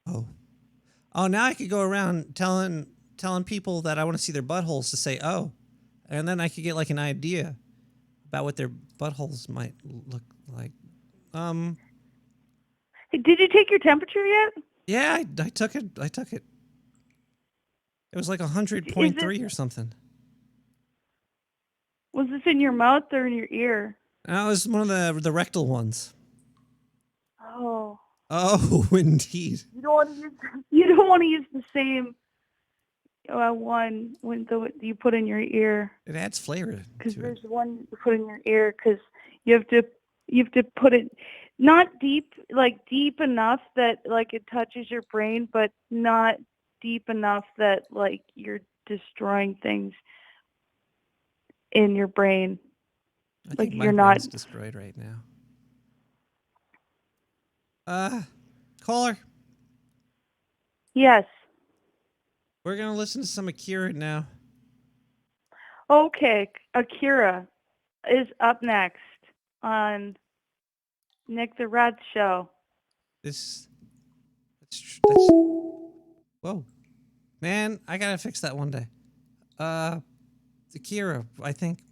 Oh, now I could go around telling people that I want to see their buttholes to say "oh," and then I could get like an idea about what their buttholes might look like. Did you take your temperature yet? Yeah, I took it. It was like 100.3 or something. Was this in your mouth or in your ear? That was one of the rectal ones. Oh. Oh, indeed. You don't want to use the same one when you put in your ear. It adds flavor. Because there's one you put in your ear because you have to put it not deep enough that like it touches your brain, but not deep enough that like you're destroying things in your brain. I like think my you're brain's not destroyed right now. Caller. Yes. We're gonna listen to some Akira now. Okay, Akira is up next on Nick the Rat Show. That's whoa, man! I gotta fix that one day. Akira, I think.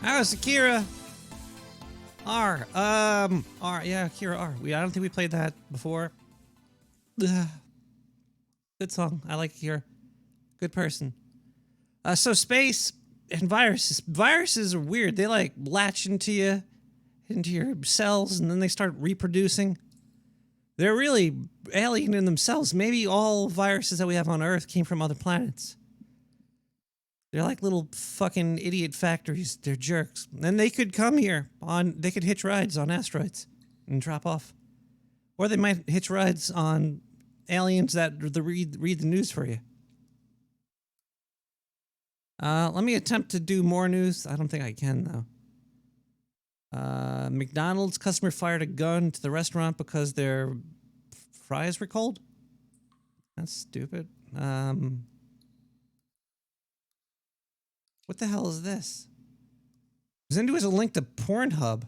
How's Akira? R. Yeah, Akira R. I don't think we played that before. Ugh. Good song. I like Akira. Good person. So space and viruses. Viruses are weird. They like latch into your cells, and then they start reproducing. They're really alien in themselves. Maybe all viruses that we have on Earth came from other planets. They're like little fucking idiot factories. They're jerks. And they could come here they could hitch rides on asteroids and drop off. Or they might hitch rides on aliens that read the news for you. Let me attempt to do more news. I don't think I can, though. McDonald's customer fired a gun to the restaurant because their fries were cold? That's stupid. What the hell is this? Zindu has a link to Pornhub.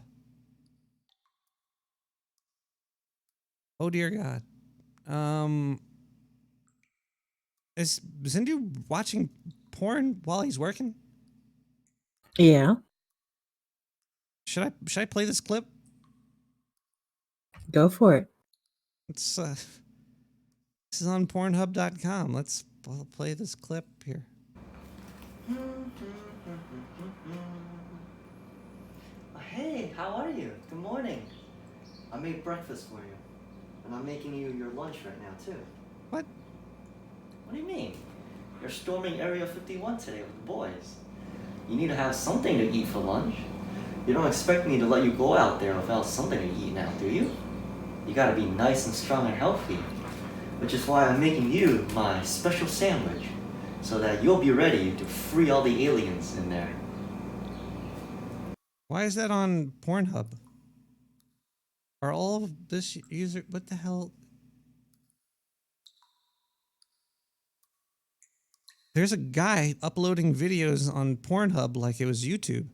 Oh dear God. Is Zindu watching porn while he's working? Yeah. Should I play this clip? Go for it. It's this is on Pornhub.com. Let's play this clip here. Hey, how are you? Good morning. I made breakfast for you. And I'm making you your lunch right now, too. What? What do you mean? You're storming Area 51 today with the boys. You need to have something to eat for lunch. You don't expect me to let you go out there without something to eat now, do you? You gotta be nice and strong and healthy. Which is why I'm making you my special sandwich, so that you'll be ready to free all the aliens in there. Why is that on Pornhub? Are all of this user... What the hell? There's a guy uploading videos on Pornhub like it was YouTube.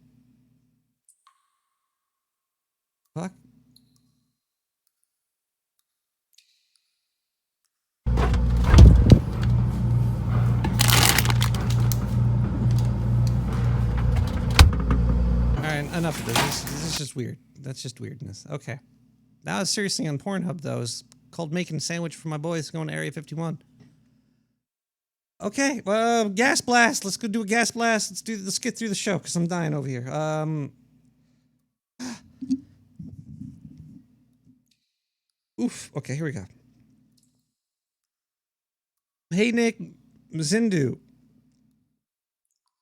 Fuck. Alright, enough of this. This is just weird. That's just weirdness. Okay. Now it's seriously on Pornhub, though. It's called Making a Sandwich for My Boys going to Area 51. Okay, gas blast. Let's go do a gas blast. Let's get through the show, because I'm dying over here. Oof. Okay, here we go. Hey, Nick. Zindu.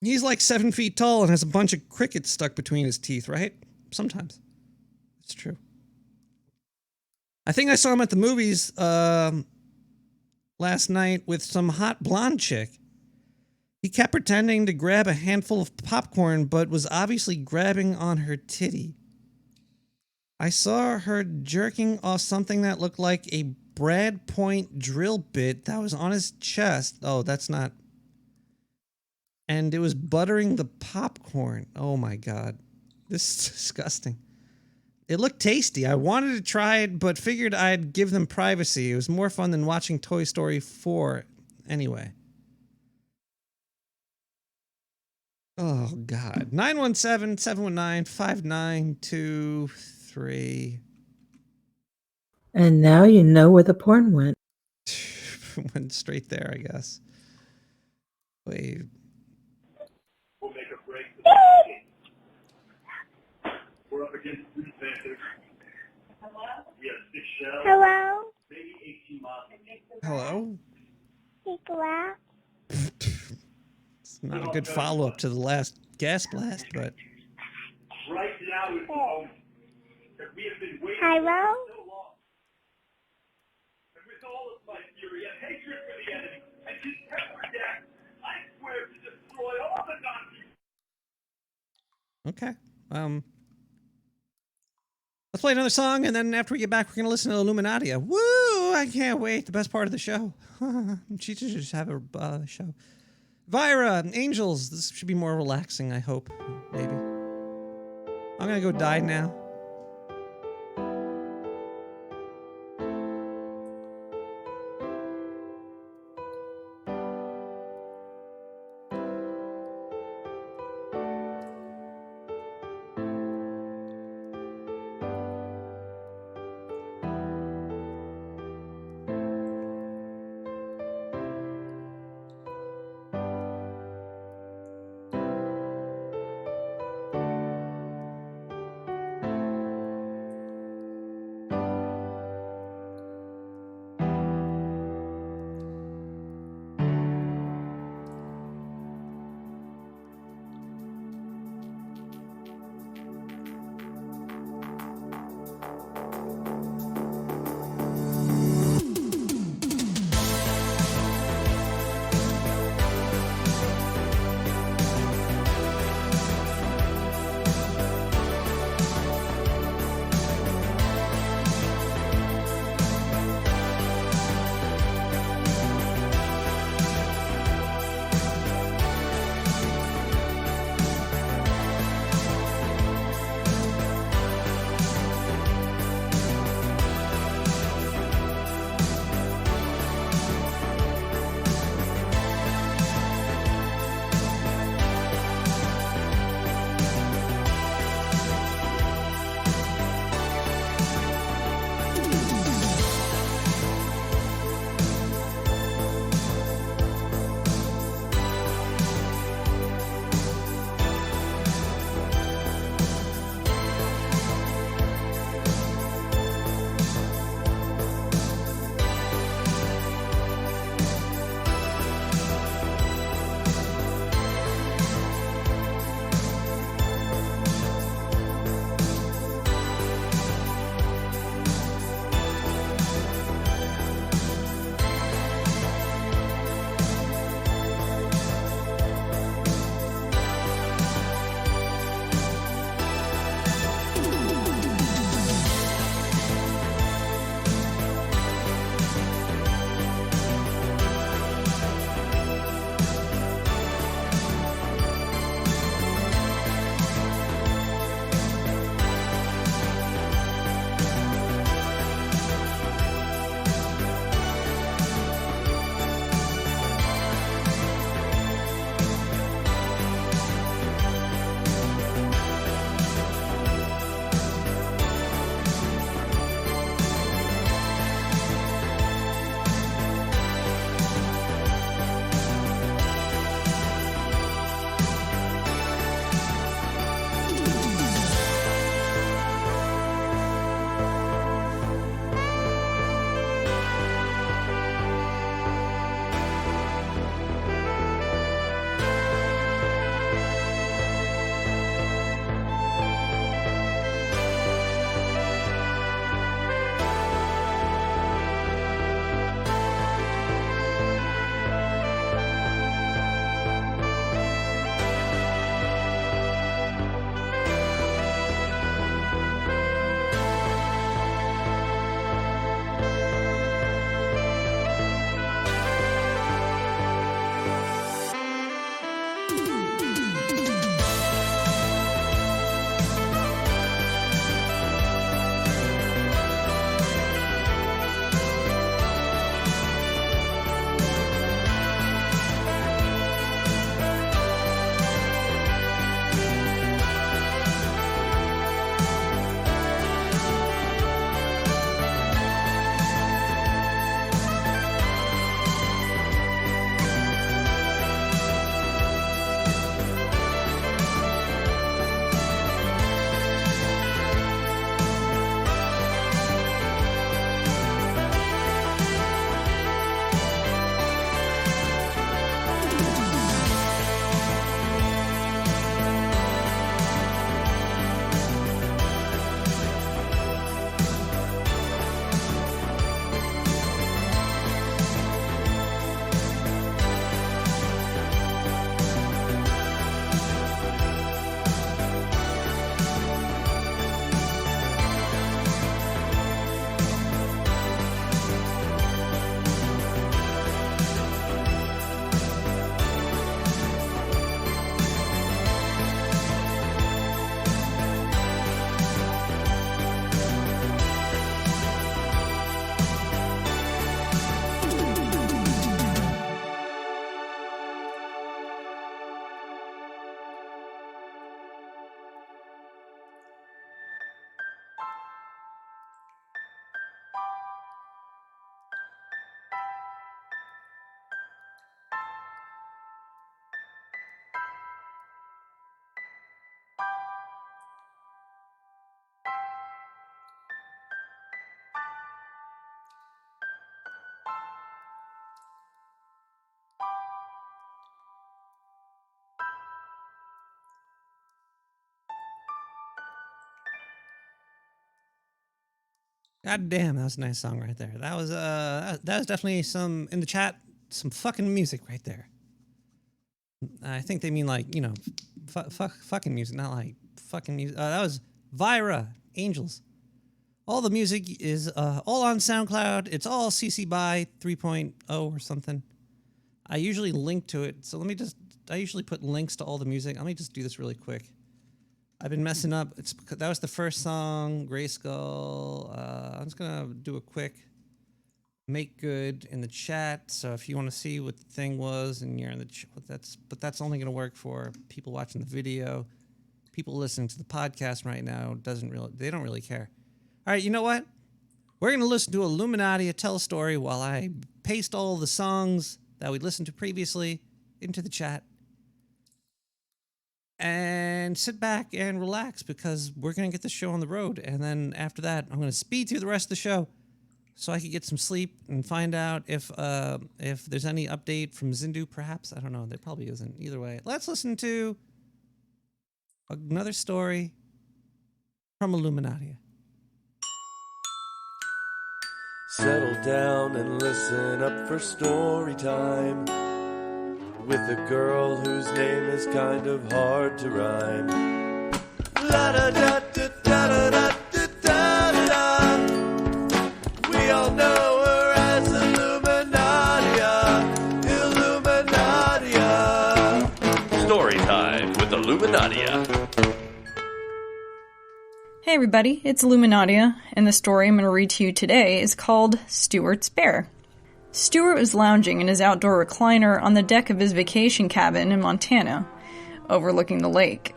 He's like 7 feet tall and has a bunch of crickets stuck between his teeth, right? Sometimes. It's true. I think I saw him at the movies last night with some hot blonde chick. He kept pretending to grab a handful of popcorn, but was obviously grabbing on her titty. I saw her jerking off something that looked like a Brad Point drill bit that was on his chest. Oh, that's not... And it was buttering the popcorn. Oh my God. This is disgusting. It looked tasty. I wanted to try it, but figured I'd give them privacy. It was more fun than watching Toy Story 4 anyway. Oh, God. 917-719-5923. And now you know where the porn went. Went straight there, I guess. Wait. We'll make a break. We're up against the advantage. Hello? We have 6 shells. Hello? Maybe 18 miles. Hello? Hello? It's not a good follow-up to the last gas blast, but... Right now is the moment that we have been waiting Hello? for so long. And with all of my fury and hatred for the enemy and contempt for death, I swear to destroy all the Nazis. Okay. Let's play another song, and then after we get back, we're going to listen to Illuminatia. Woo! I can't wait. The best part of the show. She should just have a show. Vira, Angels. This should be more relaxing, I hope. Maybe. I'm going to go die now. God damn, that was a nice song right there. That was definitely some, in the chat, some fucking music right there. I think they mean like, you know, fucking music, not like fucking music. That was Vira, Angels. All the music is all on SoundCloud. It's all CC BY 3.0 or something. I usually link to it, so I usually put links to all the music. Let me just do this really quick. I've been messing up. That was the first song, Gray Skull. I'm just gonna do a quick make good in the chat. So if you want to see what the thing was and you're in the that's only gonna work for people watching the video. People listening to the podcast right now they don't really care. All right, you know what? We're gonna listen to Illuminati tell a story while I paste all the songs that we listened to previously into the chat. And sit back and relax because we're going to get the show on the road. And then after that, I'm going to speed through the rest of the show so I can get some sleep and find out if there's any update from Zindu, perhaps. I don't know. There probably isn't. Either way, let's listen to another story from Illuminati. Settle down and listen up for story time with a girl whose name is kind of hard to rhyme. La da da da da da da da da. We all know her as Illuminatia. Story time with Illuminatia. Hey everybody, it's Illuminatia, and the story I'm going to read to you today is called Stuart's Bear. Stuart was lounging in his outdoor recliner on the deck of his vacation cabin in Montana, overlooking the lake.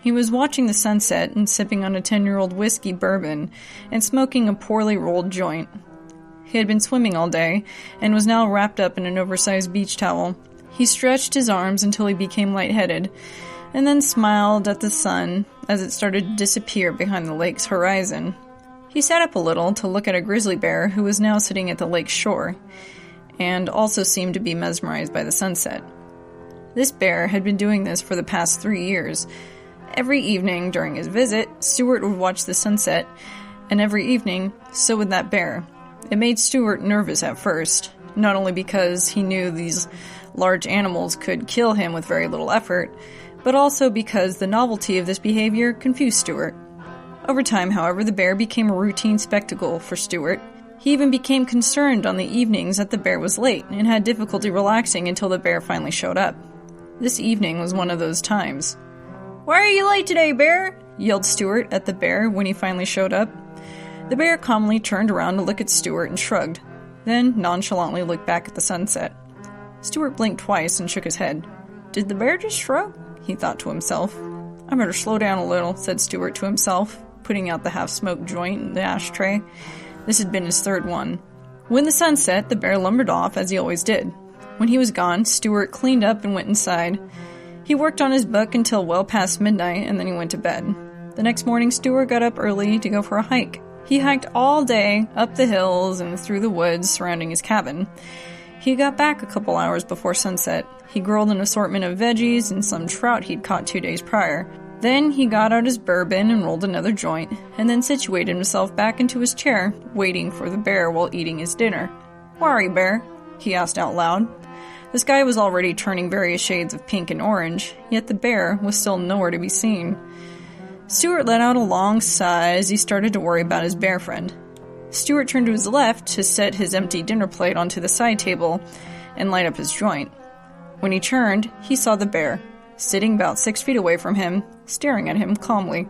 He was watching the sunset and sipping on a 10-year-old whiskey bourbon and smoking a poorly rolled joint. He had been swimming all day and was now wrapped up in an oversized beach towel. He stretched his arms until he became lightheaded, and then smiled at the sun as it started to disappear behind the lake's horizon. He sat up a little to look at a grizzly bear who was now sitting at the lake's shore, and also seemed to be mesmerized by the sunset. This bear had been doing this for the past 3 years. Every evening during his visit, Stuart would watch the sunset, and every evening, so would that bear. It made Stuart nervous at first, not only because he knew these large animals could kill him with very little effort, but also because the novelty of this behavior confused Stuart. Over time, however, the bear became a routine spectacle for Stuart. He even became concerned on the evenings that the bear was late and had difficulty relaxing until the bear finally showed up. This evening was one of those times. "Why are you late today, bear?" yelled Stuart at the bear when he finally showed up. The bear calmly turned around to look at Stuart and shrugged, then nonchalantly looked back at the sunset. Stuart blinked twice and shook his head. Did the bear just shrug? He thought to himself. "I better slow down a little," said Stuart to himself, putting out the half-smoked joint in the ashtray. This had been his third one. When the sun set, the bear lumbered off, as he always did. When he was gone, Stuart cleaned up and went inside. He worked on his book until well past midnight, and then he went to bed. The next morning, Stuart got up early to go for a hike. He hiked all day, up the hills and through the woods surrounding his cabin. He got back a couple hours before sunset. He grilled an assortment of veggies and some trout he'd caught 2 days prior. Then he got out his bourbon and rolled another joint, and then situated himself back into his chair, waiting for the bear while eating his dinner. "Where are you, bear?" he asked out loud. The sky was already turning various shades of pink and orange, yet the bear was still nowhere to be seen. Stuart let out a long sigh as he started to worry about his bear friend. Stuart turned to his left to set his empty dinner plate onto the side table and light up his joint. When he turned, he saw the bear, sitting about 6 feet away from him, staring at him calmly.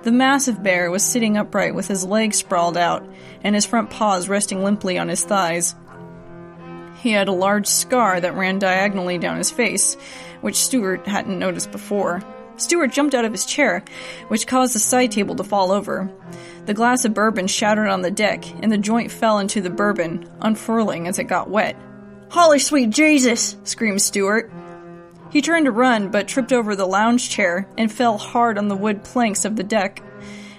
The massive bear was sitting upright with his legs sprawled out and his front paws resting limply on his thighs. He had a large scar that ran diagonally down his face, which Stuart hadn't noticed before. Stuart jumped out of his chair, which caused the side table to fall over. The glass of bourbon shattered on the deck, and the joint fell into the bourbon, unfurling as it got wet. "Holy sweet Jesus!" screamed Stuart. He turned to run, but tripped over the lounge chair and fell hard on the wood planks of the deck.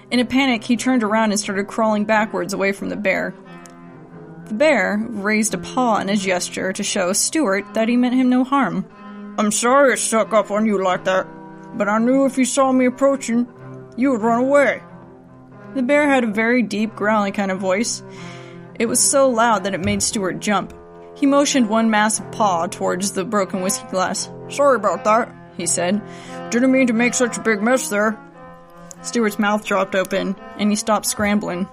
In a panic, he turned around and started crawling backwards away from the bear. The bear raised a paw in a gesture to show Stuart that he meant him no harm. "I'm sorry it stuck up on you like that, but I knew if you saw me approaching, you would run away." The bear had a very deep, growly kind of voice. It was so loud that it made Stuart jump. He motioned one massive paw towards the broken whiskey glass. "Sorry about that," he said. "Didn't mean to make such a big mess there." Stuart's mouth dropped open, and he stopped scrambling.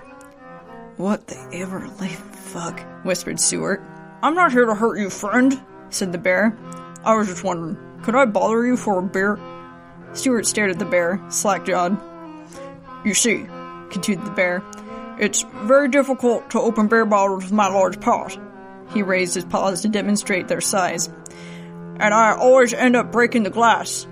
"What the ever-living fuck?" whispered Stuart. "I'm not here to hurt you, friend," said the bear. "I was just wondering, could I bother you for a beer?" Stuart stared at the bear, slack-jawed. "You see," continued the bear, "it's very difficult to open beer bottles with my large paws." He raised his paws to demonstrate their size. "And I always end up breaking the glass.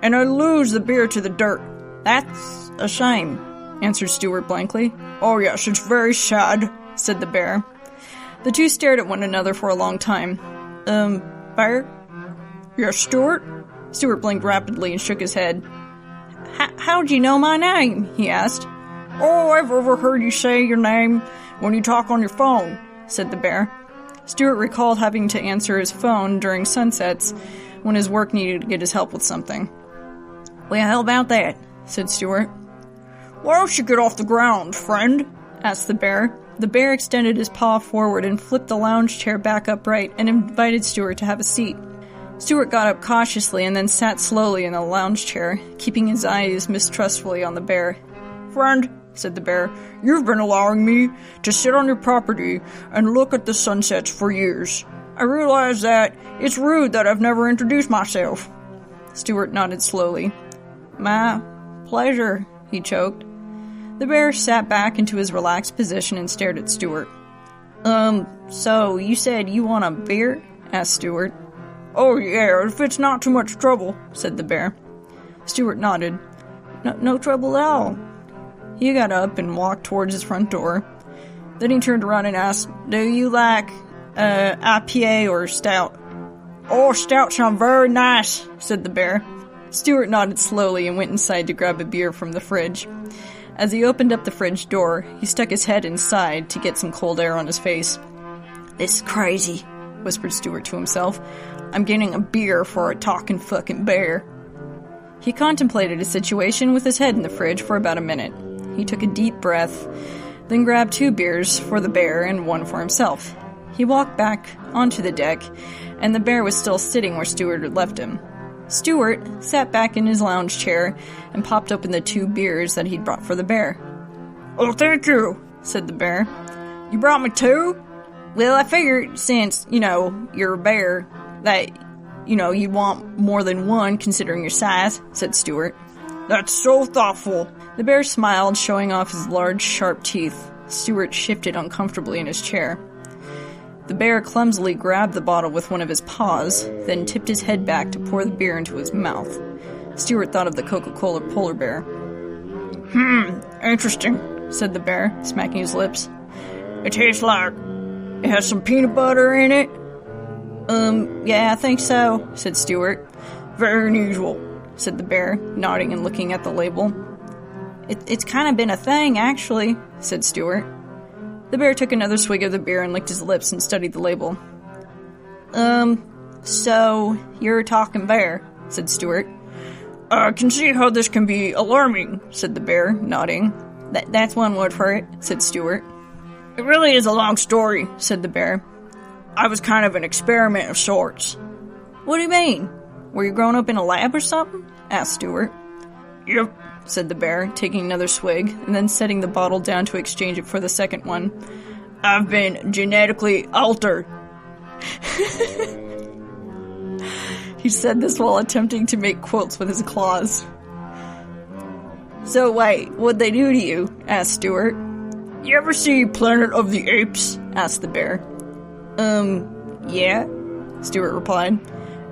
And I lose the beer to the dirt." "That's a shame," answered Stuart blankly. "Oh yes, it's very sad," said the bear. The two stared at one another for a long time. Bear?" "Yes, Stuart?" Stuart blinked rapidly and shook his head. "How'd you know my name?" he asked. "Oh, I've overheard you say your name when you talk on your phone," said the bear. Stuart recalled having to answer his phone during sunsets when his work needed to get his help with something. "Well, how about that?" said Stuart. "Why don't you get off the ground, friend?" asked the bear. The bear extended his paw forward and flipped the lounge chair back upright and invited Stuart to have a seat. Stuart got up cautiously and then sat slowly in the lounge chair, keeping his eyes mistrustfully on the bear. "Friend," said the bear, "you've been allowing me to sit on your property and look at the sunsets for years. I realize that it's rude that I've never introduced myself." Stuart nodded slowly. "My pleasure," he choked. The bear sat back into his relaxed position and stared at Stuart. So you said you want a beer?" asked Stuart. "Oh yeah, if it's not too much trouble," said the bear. Stuart nodded. No trouble at all." He got up and walked towards his front door. Then he turned around and asked, "Do you like, IPA or stout?" "Oh, stout sound very nice," said the bear. Stuart nodded slowly and went inside to grab a beer from the fridge. As he opened up the fridge door, he stuck his head inside to get some cold air on his face. "This is crazy," whispered Stuart to himself. "I'm getting a beer for a talking fucking bear." He contemplated his situation with his head in the fridge for about a minute. He took a deep breath, then grabbed 2 beers for the bear and 1 for himself. He walked back onto the deck, and the bear was still sitting where Stuart had left him. Stuart sat back in his lounge chair and popped open the 2 beers that he'd brought for the bear. "Oh, thank you," said the bear. "You brought me 2? Well, I figured since, you're a bear, that, you'd want more than 1 considering your size," said Stuart. "That's so thoughtful." The bear smiled, showing off his large, sharp teeth. Stuart shifted uncomfortably in his chair. The bear clumsily grabbed the bottle with one of his paws, then tipped his head back to pour the beer into his mouth. Stuart thought of the Coca-Cola polar bear. Interesting," said the bear, smacking his lips. "It tastes like it has some peanut butter in it." Yeah, I think so," said Stuart. "Very unusual," said the bear, nodding and looking at the label. It's kind of been a thing, actually," said Stuart. The bear took another swig of the beer and licked his lips and studied the label. So you're a talking bear," said Stuart. "I can see how this can be alarming," said the bear, nodding. That's one word for it," said Stuart. "It really is a long story," said the bear. "I was kind of an experiment of sorts." "What do you mean? Were you growing up in a lab or something?" asked Stuart. "Yep," said the bear, taking another swig, and then setting the bottle down to exchange it for the second one. "I've been genetically altered." He said this while attempting to make quotes with his claws. "So wait, what'd they do to you?" asked Stuart. "You ever see Planet of the Apes?" asked the bear. Yeah," Stuart replied.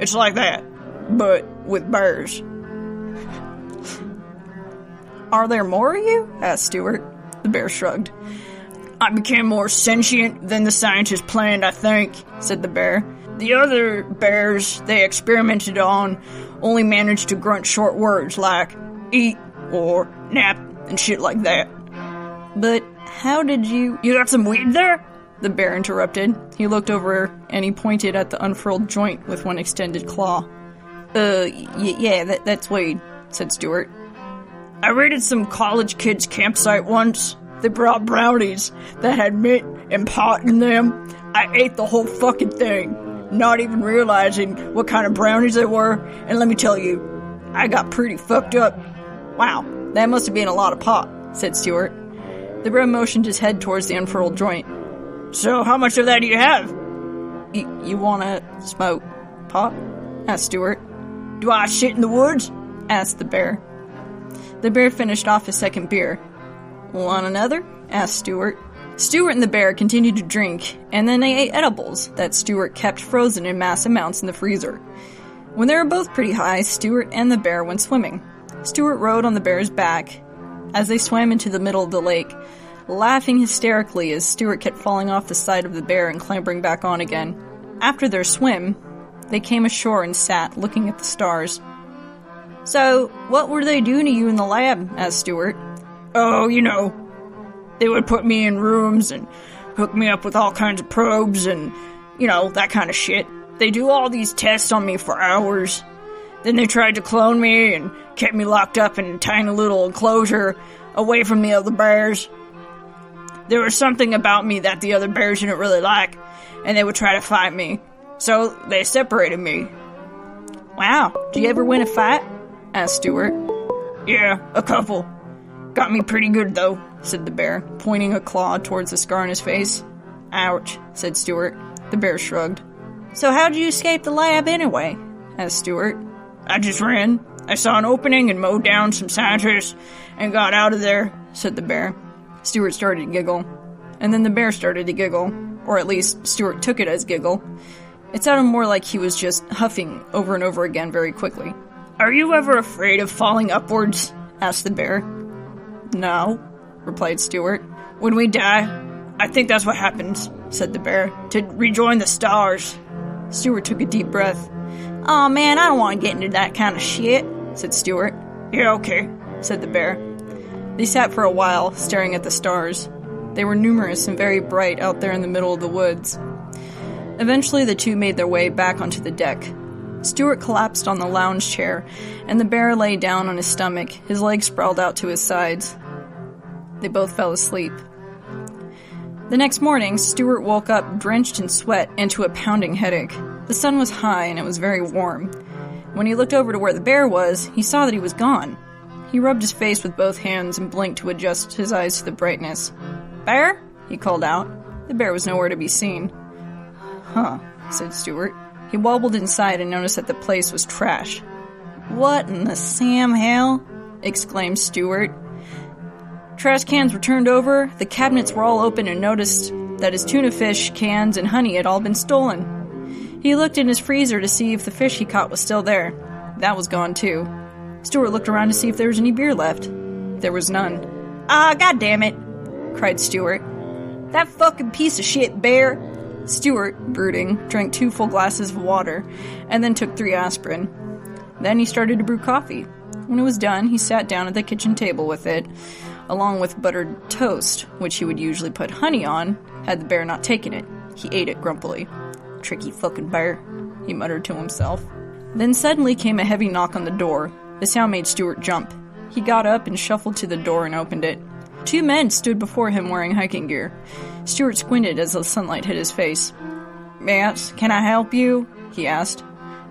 "It's like that, but with bears." "Are there more of you?" asked Stuart. The bear shrugged. "I became more sentient than the scientists planned, I think," said the bear. "The other bears they experimented on only managed to grunt short words like eat or nap and shit like that." "But how did you... You got some weed there?" the bear interrupted. He looked over and he pointed at the unfurled joint with one extended claw. Yeah, that's weed," said Stuart. I raided some college kids' campsite once. They brought brownies that had mint and pot in them. I ate the whole fucking thing, not even realizing what kind of brownies they were, and let me tell you, I got pretty fucked up. Wow, that must have been a lot of pot, said Stuart. The bear motioned his head towards the unfurled joint. So how much of that do you have? You wanna smoke pot? Asked Stuart. Do I shit in the woods? Asked the bear. The bear finished off his second beer. Want another? Asked Stuart. Stuart and the bear continued to drink, and then they ate edibles that Stuart kept frozen in mass amounts in the freezer. When they were both pretty high, Stuart and the bear went swimming. Stuart rode on the bear's back as they swam into the middle of the lake, laughing hysterically as Stuart kept falling off the side of the bear and clambering back on again. After their swim, they came ashore and sat, looking at the stars. So, what were they doing to you in the lab? Asked Stuart. Oh, you know, they would put me in rooms and hook me up with all kinds of probes and, you know, that kind of shit. They do all these tests on me for hours. Then they tried to clone me and kept me locked up in a tiny little enclosure away from the other bears. There was something about me that the other bears didn't really like, and they would try to fight me. So they separated me. Wow, do you ever win a fight? Asked Stuart. Yeah, a couple. Got me pretty good, though, said the bear, pointing a claw towards the scar on his face. Ouch, said Stuart. The bear shrugged. So how'd you escape the lab anyway? Asked Stuart. I just ran. I saw an opening and mowed down some scientists and got out of there, said the bear. Stuart started to giggle. And then the bear started to giggle. Or at least, Stuart took it as giggle. It sounded more like he was just huffing over and over again very quickly. Are you ever afraid of falling upwards? Asked the bear. No, replied Stuart. When we die, I think that's what happens, said the bear, to rejoin the stars. Stuart took a deep breath. Aw, man, I don't want to get into that kind of shit, said Stuart. Yeah, okay, said the bear. They sat for a while, staring at the stars. They were numerous and very bright out there in the middle of the woods. Eventually, the two made their way back onto the deck. Stuart collapsed on the lounge chair, and the bear lay down on his stomach, his legs sprawled out to his sides. They both fell asleep. The next morning, Stuart woke up drenched in sweat and to a pounding headache. The sun was high and it was very warm. When he looked over to where the bear was, he saw that he was gone. He rubbed his face with both hands and blinked to adjust his eyes to the brightness. "Bear?" he called out. The bear was nowhere to be seen. "Huh," said Stuart. He wobbled inside and noticed that the place was trash. "What in the Sam hell?" exclaimed Stuart. Trash cans were turned over, the cabinets were all open, and noticed that his tuna fish, cans, and honey had all been stolen. He looked in his freezer to see if the fish he caught was still there. That was gone too. Stuart looked around to see if there was any beer left. There was none. "Ah, goddammit!" cried Stuart. "That fucking piece of shit bear!" Stuart, brooding, drank 2 full glasses of water, and then took 3 aspirin. Then he started to brew coffee. When it was done, he sat down at the kitchen table with it, along with buttered toast, which he would usually put honey on, had the bear not taken it. He ate it grumpily. "Tricky fucking bear," he muttered to himself. Then suddenly came a heavy knock on the door. The sound made Stuart jump. He got up and shuffled to the door and opened it. 2 men stood before him wearing hiking gear. Stuart squinted as the sunlight hit his face. "Yes, can I help you?" he asked.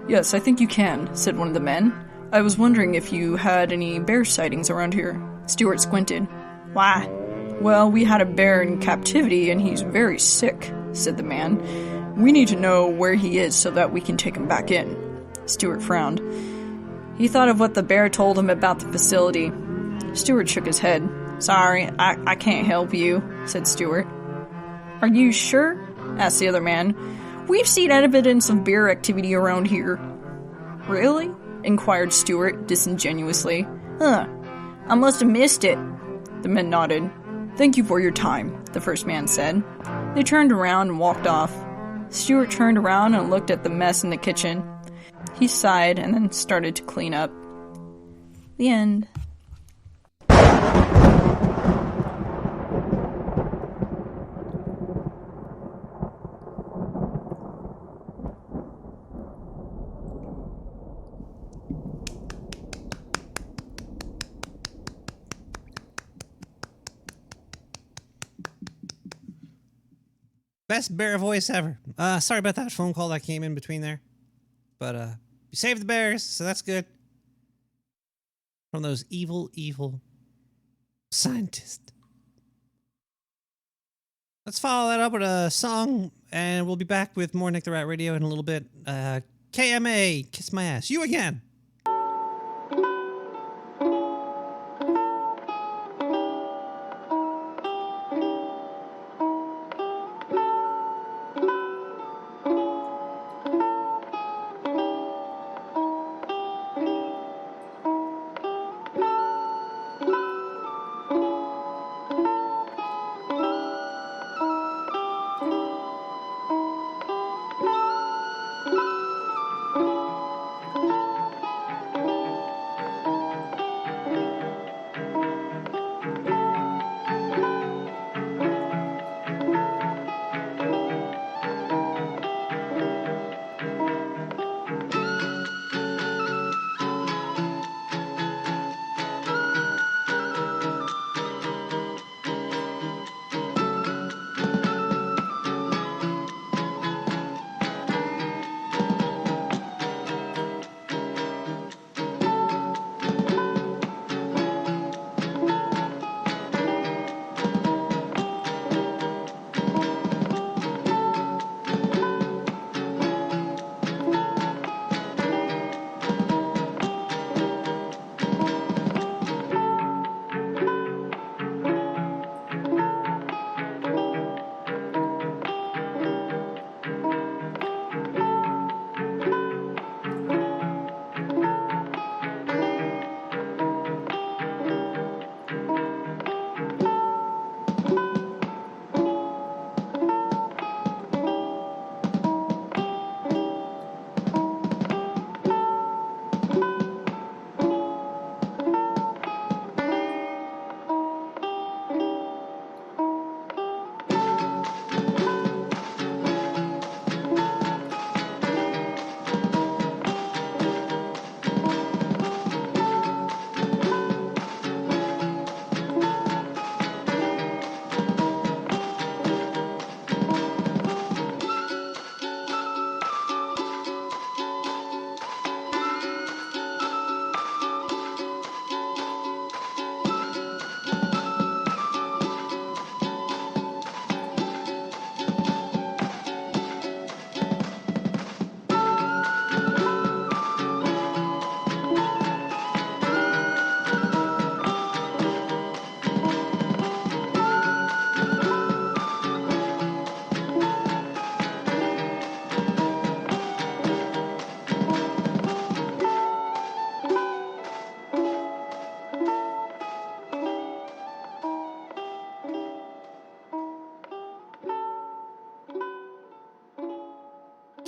"Yes, I think you can," said one of the men. "I was wondering if you had any bear sightings around here." Stuart squinted. "Why?" "Well, we had a bear in captivity and he's very sick," said the man. "We need to know where he is so that we can take him back in." Stuart frowned. He thought of what the bear told him about the facility. Stuart shook his head. "Sorry, I can't help you," said Stuart. "Are you sure?" asked the other man. "We've seen evidence of bear activity around here." "Really?" inquired Stuart disingenuously. "Huh. I must have missed it." The men nodded. "Thank you for your time," the first man said. They turned around and walked off. Stuart turned around and looked at the mess in the kitchen. He sighed and then started to clean up. The end. Best bear voice ever. Sorry about that phone call that came in between there. But you saved the bears, so that's good. From those evil, evil scientists. Let's follow that up with a song, and we'll be back with more Nick the Rat Radio in a little bit. KMA, Kiss My Ass. You again.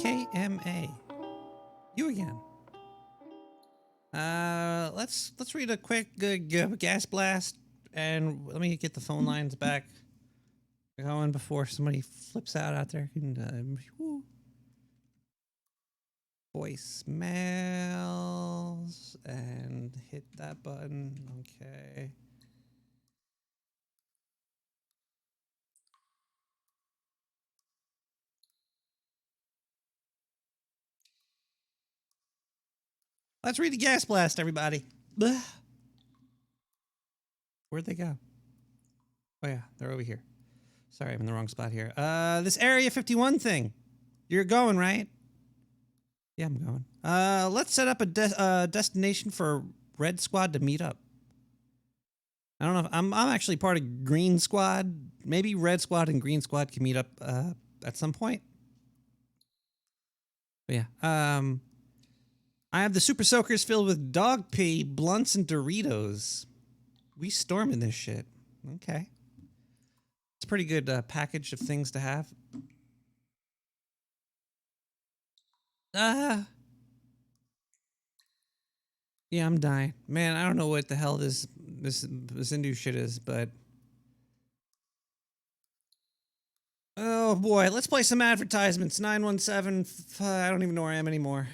KMA. You again. Let's read a quick gas blast, and let me get the phone lines back going before somebody flips out there. Voicemails and hit that button. Okay. Let's read the gas blast, everybody. Blah. Where'd they go? Oh, yeah, they're over here. Sorry, I'm in the wrong spot here. This Area 51 thing. You're going, right? Yeah, I'm going. Let's set up a destination for Red Squad to meet up. I don't know if I'm actually part of Green Squad. Maybe Red Squad and Green Squad can meet up at some point. But yeah. I have the Super Soakers filled with dog pee, blunts, and Doritos. We storming this shit. Okay. It's a pretty good package of things to have. Yeah, I'm dying. Man, I don't know what the hell this Hindu shit is, but... Oh boy, let's play some advertisements. 917, I don't even know where I am anymore.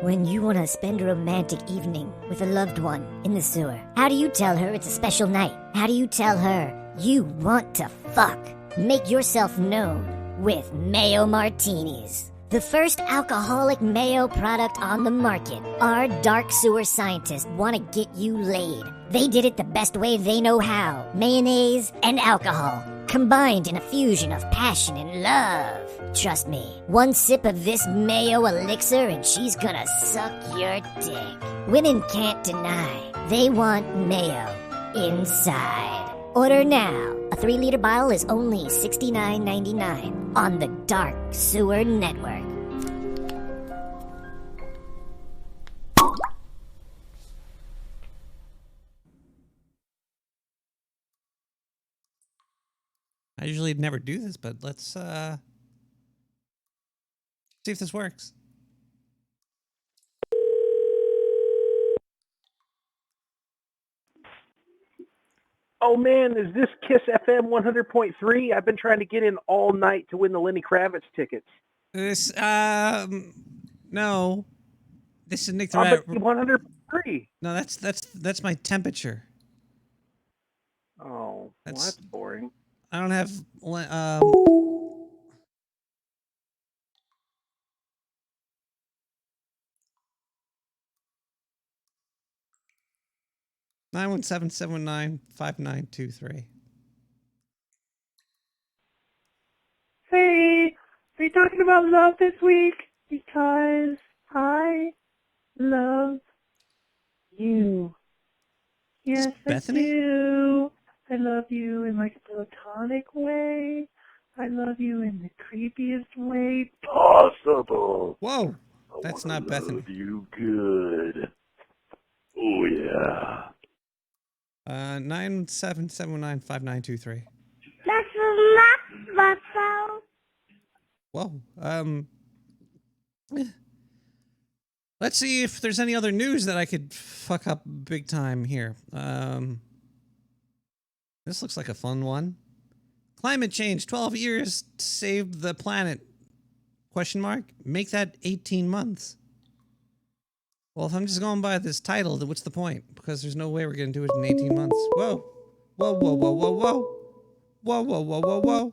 When you want to spend a romantic evening with a loved one in the sewer, how do you tell her it's a special night? How do you tell her You want to fuck. Make yourself known with Mayo Martinis. The first alcoholic mayo product on the market. Our dark sewer scientists want to get you laid. They did it the best way they know how. Mayonnaise and alcohol, combined in a fusion of passion and love. Trust me, one sip of this mayo elixir and she's gonna suck your dick. Women can't deny they want mayo inside. Order now. A 3-liter bottle is only $69.99 on the Dark Sewer Network. I usually never do this, but let's see if this works. Oh man, is this Kiss FM 100.3? I've been trying to get in all night to win the Lenny Kravitz tickets. This, no. This is Nick the Oh, Rat. but 100.3. No, that's my temperature. Oh, well, that's boring. I don't have, 917-719-5923. Hey, are you talking about love this week? Because I love you. Yes, Bethany? I do. I love you in like a platonic way. I love you in the creepiest way possible. Whoa, that's not Bethany. Love you good. Oh yeah. 917-719-5923. That's a lot, Buffalo. Whoa. Let's see if there's any other news that I could fuck up big time here. This looks like a fun one. Climate change, 12 years to save the planet. Question mark? Make that 18 months. Well, if I'm just going by this title, then what's the point? Because there's no way we're going to do it in 18 months. Whoa. Whoa, whoa, whoa, whoa, whoa. Whoa, whoa, whoa, whoa, whoa.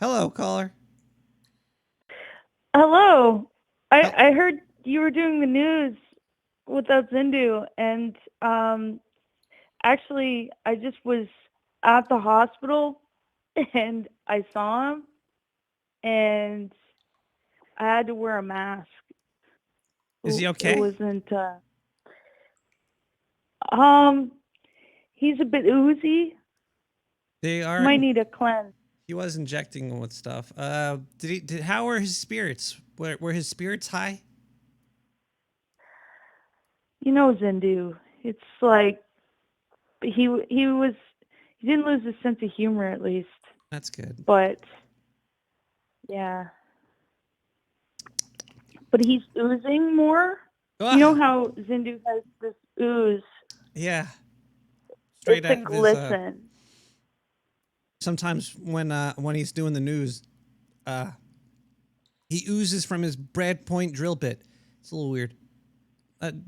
Hello, caller. Hello. I heard you were doing the news without Zindu, and actually, I just was at the hospital, and I saw him, and I had to wear a mask. Is he okay? It wasn't. He's a bit oozy. They are. Might need a cleanse. He was injecting with stuff. How were his spirits? Were his spirits high? You know, Zindu. It's like he didn't lose his sense of humor, at least. That's good. But yeah. But he's oozing more. Ah. You know how Zindu has this ooze. Yeah. Straight it's a out of his, glisten. sometimes when he's doing the news, he oozes from his Brad Point drill bit. It's a little weird.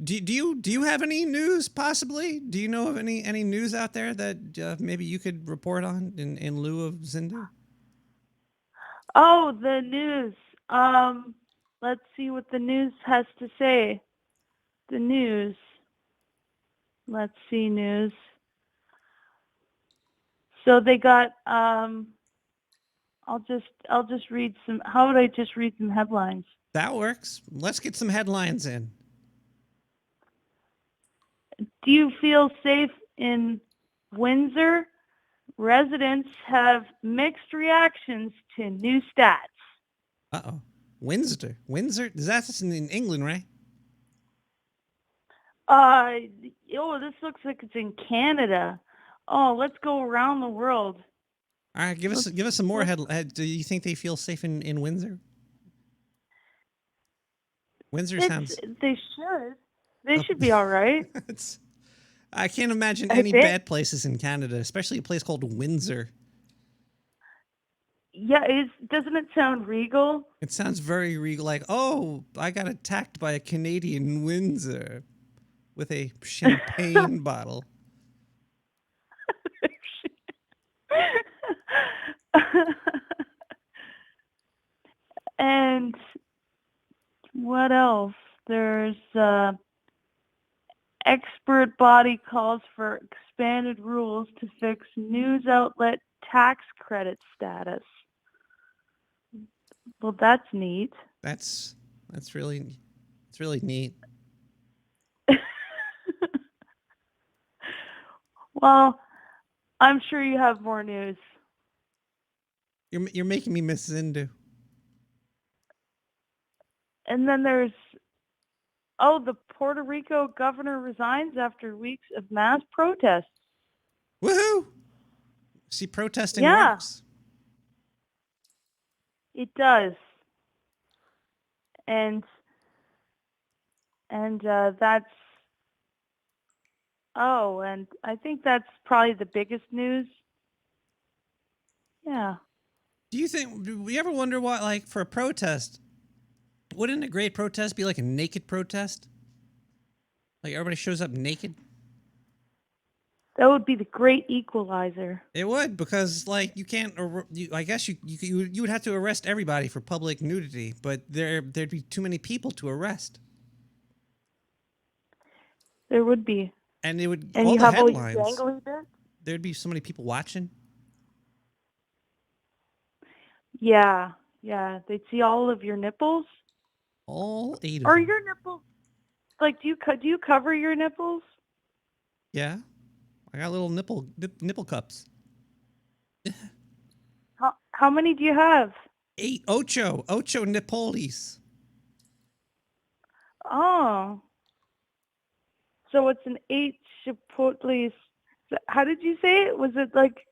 Do you have any news possibly? Do you know of any news out there that maybe you could report on in lieu of Zindu? Oh, the news. Let's see what the news has to say. The news. Let's see, news. So they got I'll just read some. How would I just read some headlines? That works. Let's get some headlines in. Do you feel safe in Windsor? Residents have mixed reactions to new stats. Uh-oh. Windsor. That's in England, right? This looks like it's in Canada. Oh, let's go around the world. All right, give us some more headlines. Do you think they feel safe in Windsor? Windsor sounds... They should. They should be all right. I can't imagine any bad places in Canada, especially a place called Windsor. Yeah, doesn't it sound regal? It sounds very regal, like, oh, I got attacked by a Canadian in Windsor with a champagne bottle. And what else? There's expert body calls for expanded rules to fix news outlet tax credit status. Well, that's neat. That's really neat. Well, I'm sure you have more news. You're making me miss Zindu. And then there's, the Puerto Rico governor resigns after weeks of mass protests. Woohoo! See, protesting Yeah. works. It does. And that's, and I think that's probably the biggest news. Yeah. Do we ever wonder why, like, for a protest, wouldn't a great protest be like a naked protest? Like everybody shows up naked? That would be the great equalizer. It would, because like you can't. I guess you would have to arrest everybody for public nudity, but there'd be too many people to arrest. There would be. And it would. And all you the have all your headlines. dangly bits? There'd be so many people watching. Yeah. They'd see all of your nipples. All 8 of Are them. your nipples like? Do you cover your nipples? Yeah, I got little nipple cups. How many do you have? 8, ocho nipolis. Oh. So it's an 8 chipotles. How did you say it? Was it like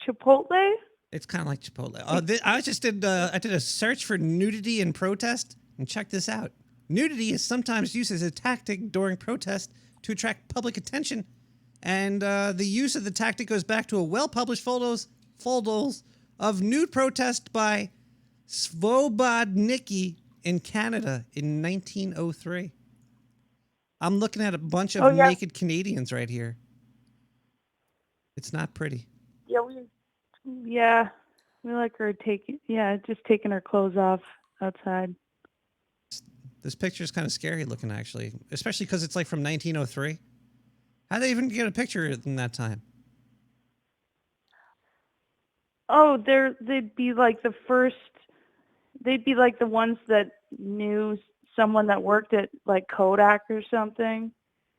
Chipotle? It's kind of like Chipotle. I did a search for nudity in protest, and check this out. Nudity is sometimes used as a tactic during protest to attract public attention, and the use of the tactic goes back to a well-published photos of nude protest by Svobodniki in Canada in 1903. I'm looking at a bunch of naked Canadians right here. It's not pretty. Yeah, we like her just taking her clothes off outside. This picture is kind of scary looking, actually, especially because it's like from 1903. How'd they even get a picture in that time? Oh, they'd be like the ones that knew someone that worked at like Kodak or something,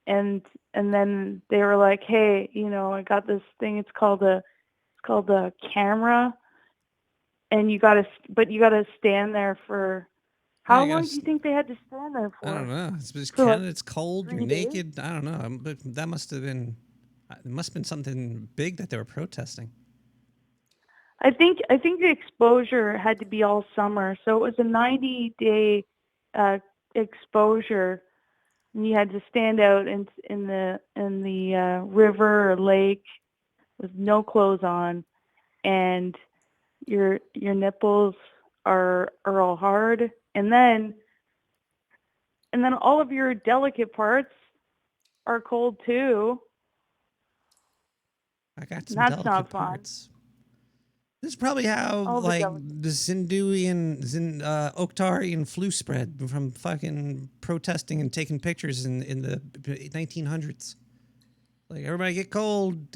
and then they were like, hey, I got this thing. It's called a camera, and you gotta stand there for how long do you think they had to stand there for? I don't know. It's For Canada. like It's cold. You're 3 days? naked. I don't know. But that must have been. It must have been something big that they were protesting. I think the exposure had to be all summer, so it was a 90-day exposure, and you had to stand out in the river or lake with no clothes on, and your nipples are all hard, and then all of your delicate parts are cold too. I got some That's delicate not fun. parts. This is probably how All the like delicate- the Okhtarian flu spread from fucking protesting and taking pictures in the 1900s. Like everybody get cold.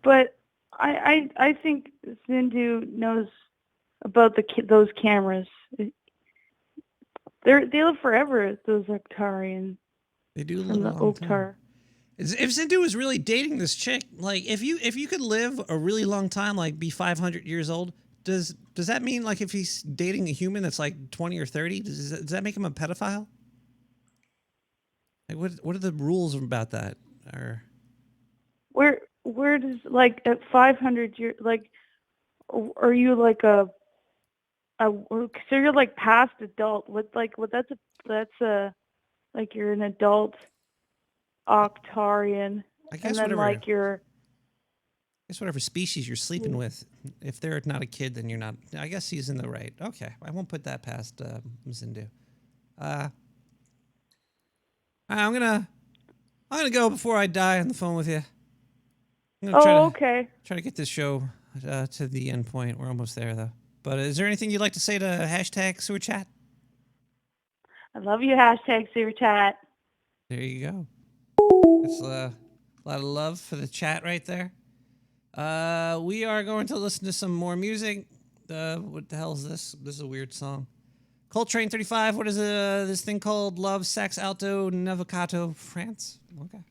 But I think Zindu knows about those cameras. They live forever. Those Okhtarians. They do From live the a long Oktar. time. If Zindu was really dating this chick, like if you could live a really long time, like be 500 years old, does that mean like if he's dating a human that's like 20 or 30, does that make him a pedophile? Like what are the rules about that? Or Where does like at 500 years like are you like a so you're like past adult? That's a like you're an adult Octarian, I guess and then whatever. like you're. I guess whatever species you're sleeping with, if they're not a kid, then you're not. I guess he's in the right. Okay, I won't put that past Zindu. I'm gonna go before I die on the phone with you. I'm gonna Okay. Try to get this show to the end point. We're almost there, though. But is there anything you'd like to say to hashtag sewer chat? I love you, hashtag sewer chat. There you go. It's a lot of love for the chat right there. We are going to listen to some more music. What the hell is this? This is a weird song. Coltrane 35. What is this thing called? Love, Sax Alto, Navigato, France. Okay.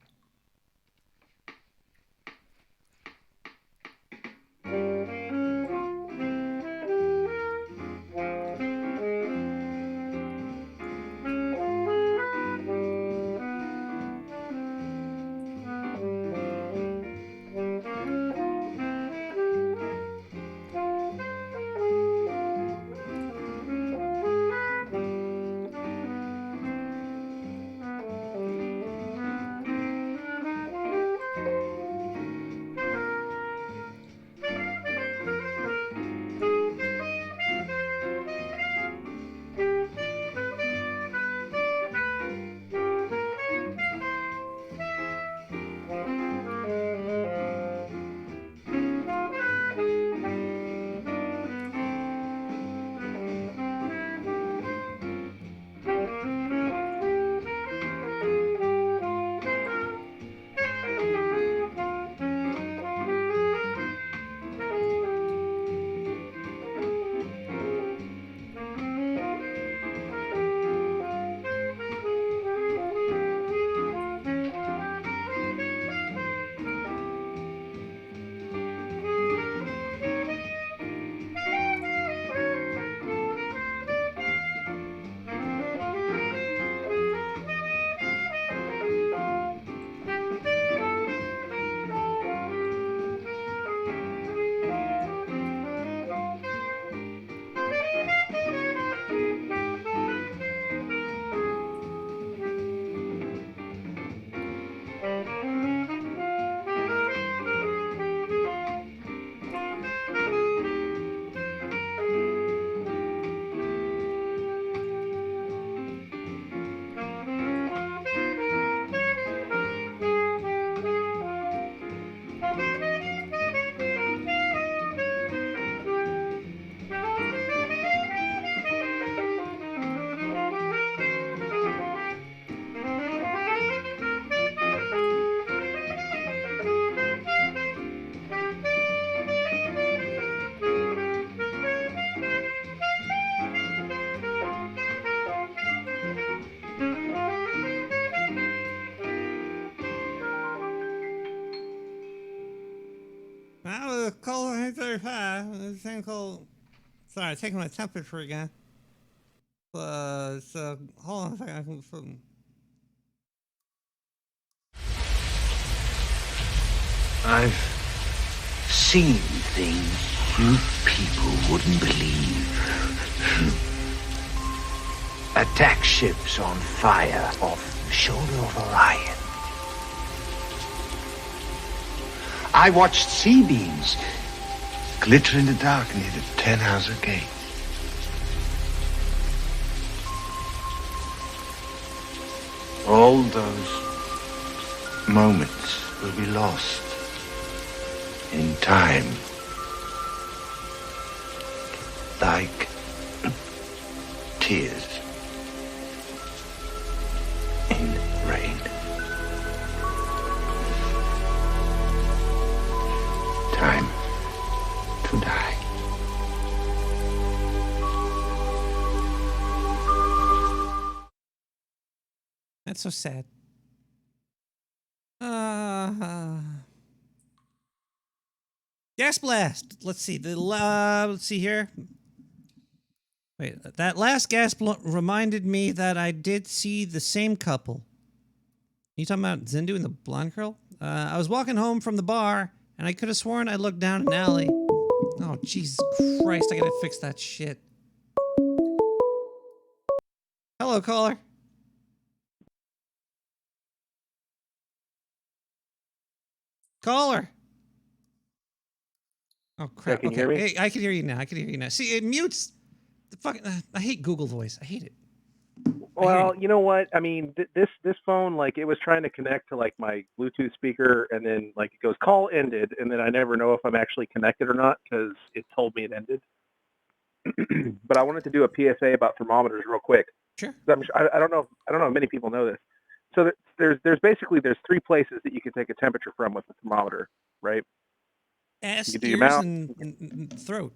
Now the cold 35. This thing called. Sorry, taking my temperature again. So hold on a second. I can. I've seen things you people wouldn't believe. Attack ships on fire off the shoulder of Orion. I watched C-beams glitter in the dark near the 10-Hauser gate. All those moments will be lost in time, like tears in rain. Time to die. That's so sad. Gas blast. Let's see. Let's see here. Wait, that last gas reminded me that I did see the same couple. You talking about Zindu and the blonde girl? I was walking home from the bar, and I could have sworn I looked down an alley. Oh, Jesus Christ, I gotta fix that shit. Hello, caller. Caller. Oh, crap. Can Okay. you hear me? Hey, I can hear you now. I can hear you now. See, it mutes the fucking... I hate Google Voice. I hate it. Well, you know what? I mean, this phone, like, it was trying to connect to like my Bluetooth speaker, and then like it goes call ended, and then I never know if I'm actually connected or not because it told me it ended. But I wanted to do a PSA about thermometers real quick. Sure. I don't know. I don't know if many people know this. So there's basically three places that you can take a temperature from with a thermometer, right? Ass, You can do your ears, mouth. and throat.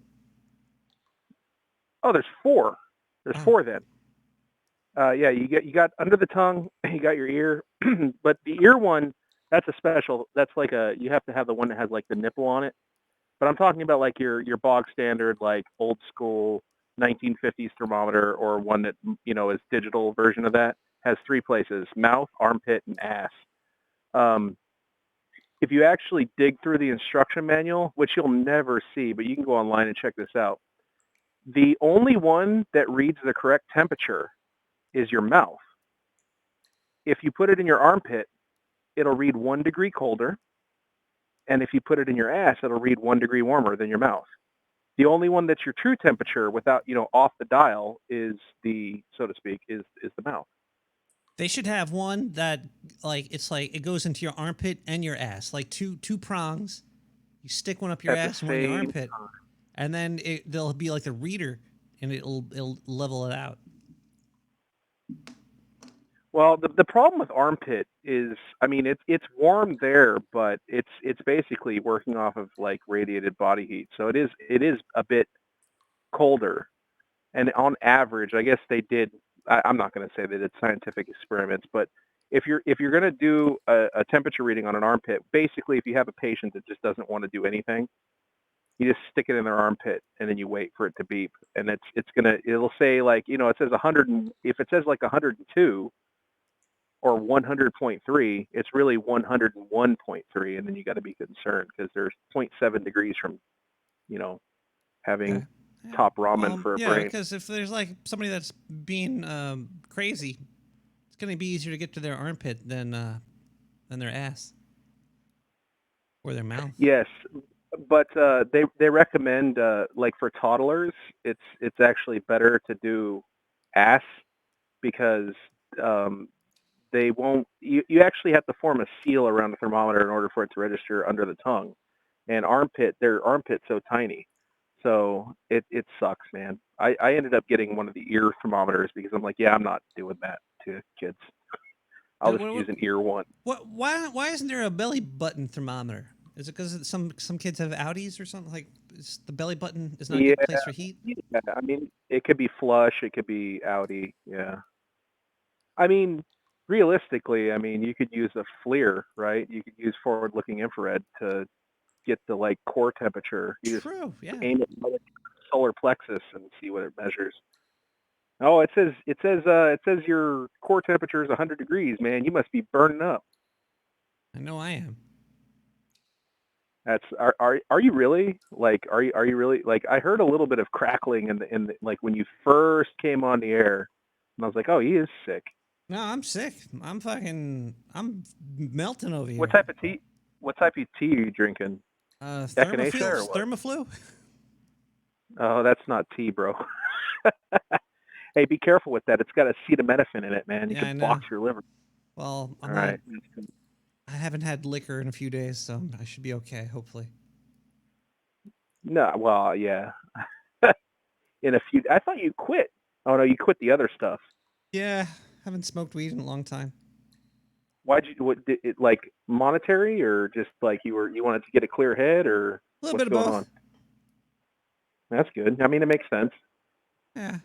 Oh, there's four. There's four then. Yeah, you got under the tongue, you got your ear, but the ear one, that's a special. That's like you have to have the one that has like the nipple on it. But I'm talking about like your bog standard, like old school 1950s thermometer, or one that is digital version of that. Has three places: mouth, armpit, and ass. If you actually dig through the instruction manual, which you'll never see, but you can go online and check this out. The only one that reads the correct temperature is your mouth. If you put it in your armpit, it'll read 1 degree colder. And if you put it in your ass, it'll read 1 degree warmer than your mouth. The only one that's your true temperature without, off the dial is so to speak, is the mouth. They should have one that, like, it goes into your armpit and your ass, like two prongs. You stick one up your ass and one in your armpit, and then there'll be like a reader, and it'll level it out. Well, the problem with armpit is, I mean, it's warm there, but it's basically working off of like radiated body heat, so it is a bit colder. And on average, I guess they did. I'm not going to say they did scientific experiments, but if you're going to do a temperature reading on an armpit, basically, if you have a patient that just doesn't want to do anything, you just stick it in their armpit and then you wait for it to beep, and it'll say like it says 100, if it says like 102 or 100.3, it's really 101.3, and then you got to be concerned because there's 0.7 degrees from having top ramen for a brain. Yeah, because if there's like somebody that's being crazy, it's going to be easier to get to their armpit than their ass or their mouth. Yes, but they recommend like for toddlers, it's actually better to do ass because they won't. You actually have to form a seal around the thermometer in order for it to register under the tongue, and their armpit's so tiny. So it sucks, man. I ended up getting one of the ear thermometers because I'm like, yeah, I'm not doing that to kids. I'll just use an ear one. Why isn't there a belly button thermometer? Is it because some kids have outies or something? Like the belly button is not a good place for heat? Yeah, I mean, it could be flush, it could be outie, yeah. I mean, realistically, I mean, you could use a FLIR, right? You could use forward-looking infrared to get the like core temperature. You True, yeah. Aim it at the solar plexus and see what it measures. Oh, it says your core temperature is 100 degrees, man. You must be burning up. I know I am. Are you really? Like are you really? Like I heard a little bit of crackling in the like when you first came on the air, and I was like, oh, he is sick. No, I'm sick. I'm melting over here. What type of tea are you drinking? Echinacea or what? Thermoflu? Oh, that's not tea, bro. Hey, be careful with that. It's got acetaminophen in it, man. It can box your liver. Well, all right. I haven't had liquor in a few days, so I should be okay, hopefully. No, well, yeah. I thought you quit. Oh no, you quit the other stuff. Yeah, haven't smoked weed in a long time. Why'd you? What did it like? Monetary, or just like you wanted to get a clear head, or a little what's bit of going both. on? That's good. I mean, it makes sense. Yeah.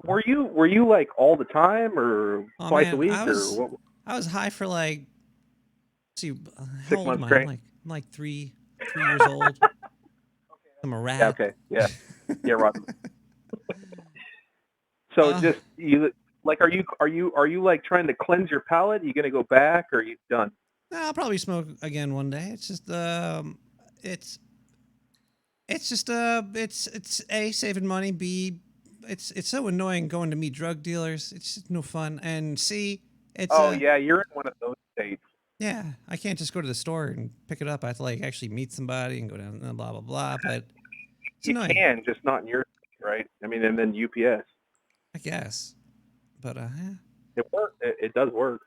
Were you like all the time, or twice a week, or what? I was high for like. See, 6 how old months am I? straight. I'm like three years old. I'm a rat. Yeah, okay. Yeah. Yeah, Roger. So just you like are you like trying to cleanse your palate? Are you gonna go back, or are you done? No, I'll probably smoke again one day. It's just it's A, saving money, B, it's so annoying going to meet drug dealers. It's just no fun. And C, it's yeah, you're in one of those states. Yeah, I can't just go to the store and pick it up. I have to like actually meet somebody and go down and blah blah blah. But it's You annoying. can, just not in your state, right? I mean, and then UPS. I guess. But yeah. It works. It does work.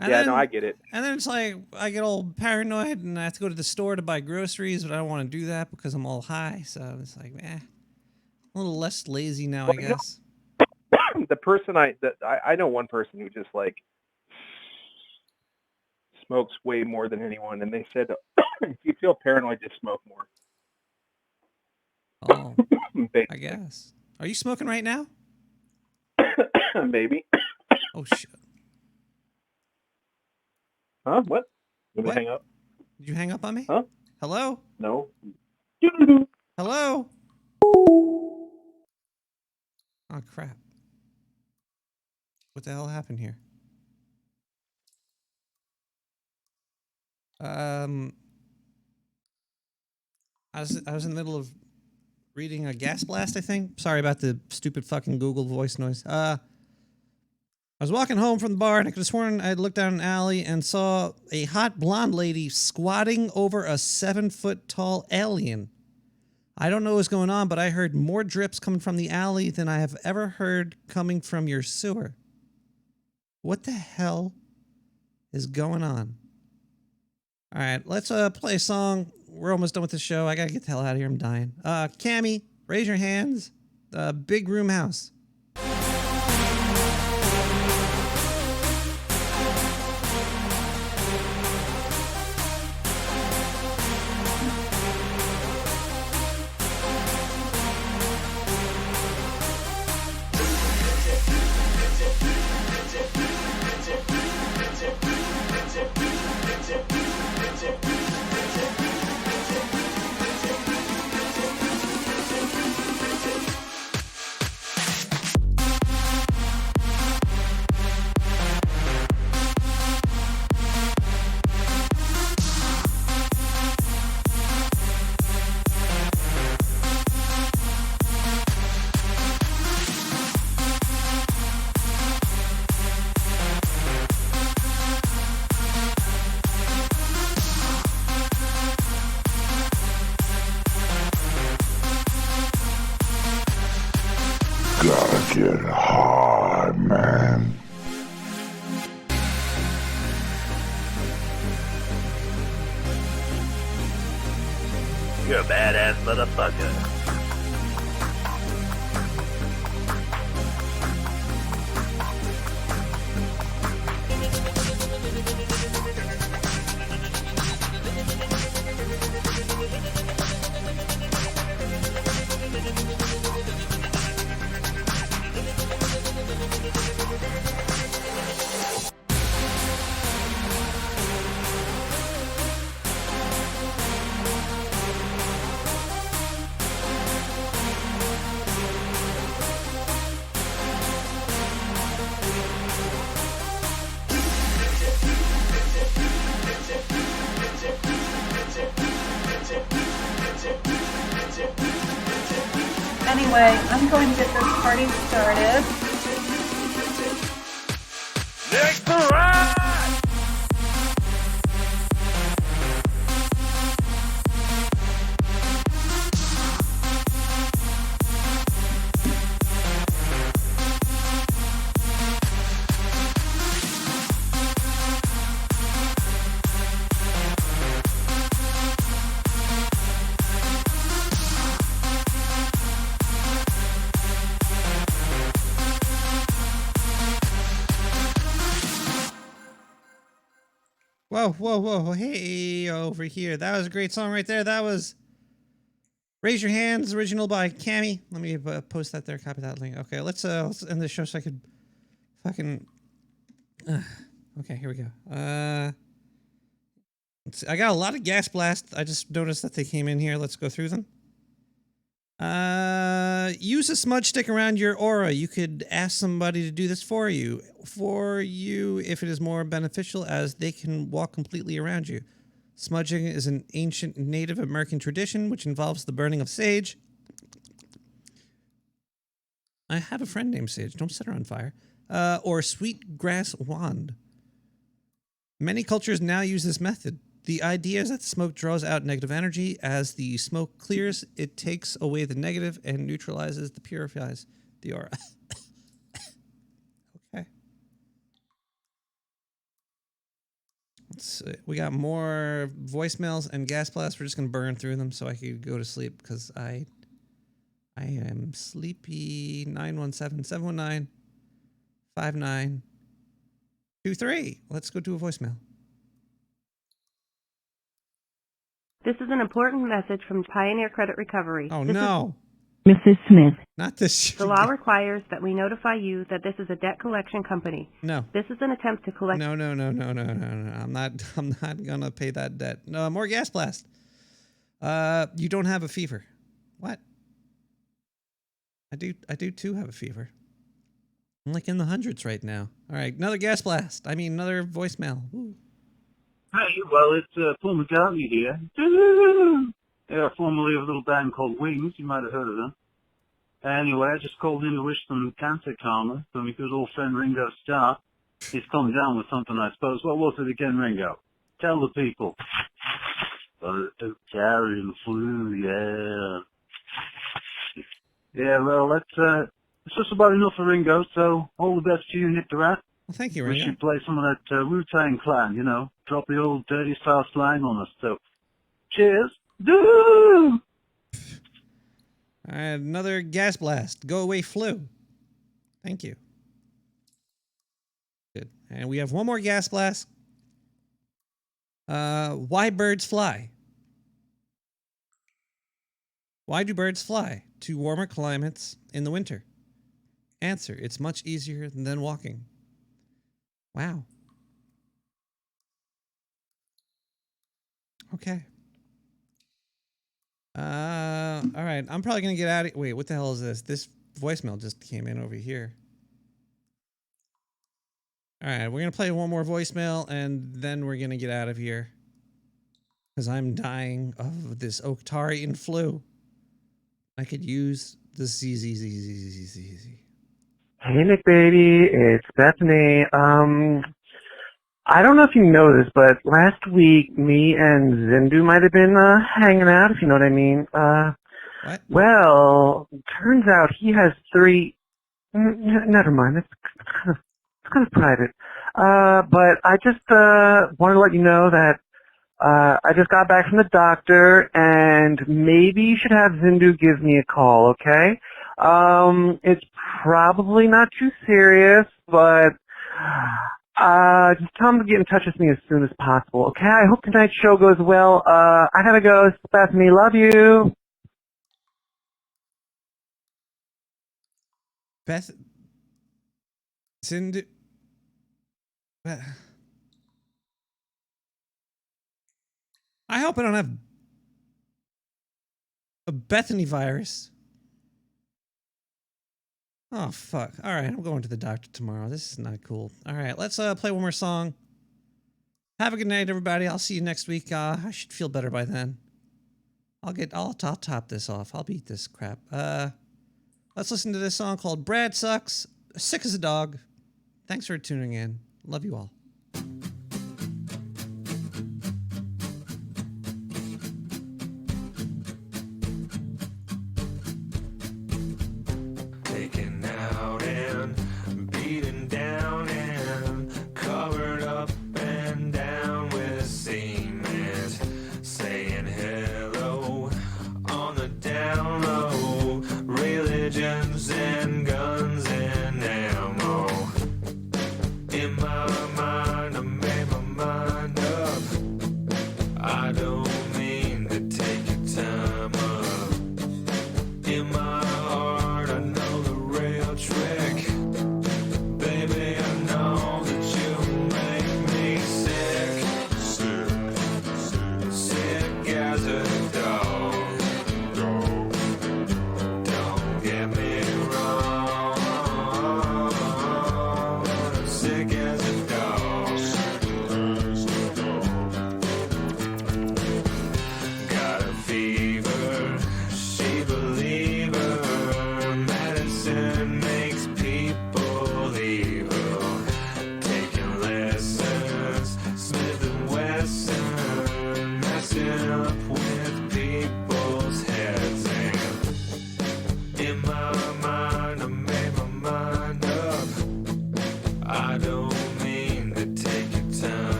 And yeah, then, no, I get it. And then it's like I get all paranoid and I have to go to the store to buy groceries, but I don't want to do that because I'm all high. So it's like, a little less lazy now, I guess. The person I know one person who just like smokes way more than anyone, and they said if you feel paranoid, just smoke more. Oh, I guess. Are you smoking right now? Maybe. Oh shit. Huh? What? Did we What? hang up? Did you hang up on me? Huh? Hello? No. Hello? Oh crap. What the hell happened here? I was in the middle of reading a gas blast, I think. Sorry about the stupid fucking Google voice noise. I was walking home from the bar and I could have sworn I looked down an alley and saw a hot blonde lady squatting over a 7-foot tall alien. I don't know what's going on, but I heard more drips coming from the alley than I have ever heard coming from your sewer. What the hell is going on? All right, let's play a song. We're almost done with the show. I gotta get the hell out of here. I'm dying. Cammy, raise your hands. Big Room House. Gotta get hard, man. You're a badass motherfucker. Anyway, I'm going to get this party started. Next ride! Whoa. Hey, over here. That was a great song right there. That was Raise Your Hands, original by Cammy. Let me post that there, copy that link. Okay, let's end the show so I could fucking... okay, here we go. Let's see. I got a lot of gas blasts. I just noticed that they came in here. Let's go through them. Use a smudge stick around your aura. You could ask somebody to do this for you. If it is more beneficial, as they can walk completely around you. Smudging is an ancient Native American tradition which involves the burning of sage. I have a friend named Sage. Don't set her on fire. Or sweet grass wand. Many cultures now use this method. The idea is that the smoke draws out negative energy. As the smoke clears, it takes away the negative and neutralizes purifies the aura. We got more voicemails and gas blasts. We're just gonna burn through them so I could go to sleep because I am sleepy. 917-719-5923. Let's go to a voicemail. This is an important message from Pioneer Credit Recovery. Oh, This no. Mrs. Smith. Not this. The law requires that we notify you that this is a debt collection company. No. This is an attempt to collect. No. I'm not gonna pay that debt. No, more gas blast. You don't have a fever. What? I do too have a fever. I'm like in the hundreds right now. All right, another gas blast. I mean, another voicemail. Ooh. Hey, well, it's Paul McCartney here. Yeah, formerly of a little band called Wings. You might have heard of them. Anyway, I just called in to wish some cancer karma for my good old friend Ringo Starr. He's come down with something, I suppose. What was it again, Ringo? Tell the people. Carrying the flu, yeah. Yeah, well, it's just about enough for Ringo, so all the best to you, Nick the Rat. Well, thank you, We Ringo. should play some of that Wu-Tang Clan, you know. Drop the old dirty style slang on us. So, cheers. Doo! All right, another gas blast. Go away, flu. Thank you. Good. And we have one more gas blast. Why birds fly? Why do birds fly to warmer climates in the winter? Answer, it's much easier than walking. Wow. Okay. All right. I'm probably going to get out of... Wait, what the hell is this? This voicemail just came in over here. All right, we're going to play one more voicemail, and then we're going to get out of here. Because I'm dying of this Octarian flu. I could use the ZZZZZZ. Hey, Nick, baby. It's Bethany. I don't know if you know this, but last week, me and Zindu might have been hanging out, if you know what I mean. What? Well, turns out he has 3... never mind. It's kind of private. But I just wanted to let you know that I just got back from the doctor, and maybe you should have Zindu give me a call, okay? It's probably not too serious, but just tell him to get in touch with me as soon as possible, okay? I hope tonight's show goes well. I gotta go. It's Bethany. Love you. Zindu... I hope I don't have a Bethany virus. Oh, fuck. All right, I'm going to the doctor tomorrow. This is not cool. All right, let's play one more song. Have a good night, everybody. I'll see you next week. I should feel better by then. I'll top this off. I'll beat this crap. Let's listen to this song called Brad Sucks, Sick as a Dog. Thanks for tuning in. Love you all. Taken out and beaten down and covered up and down with cement, saying hello on the down low, religions and guns and ammo in my mind.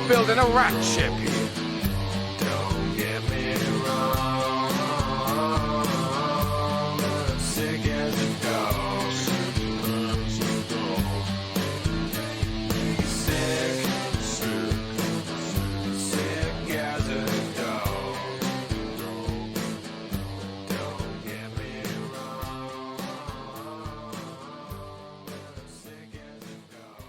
We're building a rat ship here. Don't get me wrong, I'm sick as a dog. Sick, sick as a dog. Don't get me wrong, I'm sick as a dog.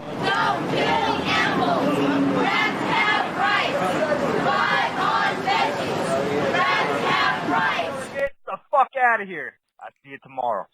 Don't kill animals. Rats have rights. Buy on veggies. Rats have rights. Get the fuck out of here. I'll see you tomorrow.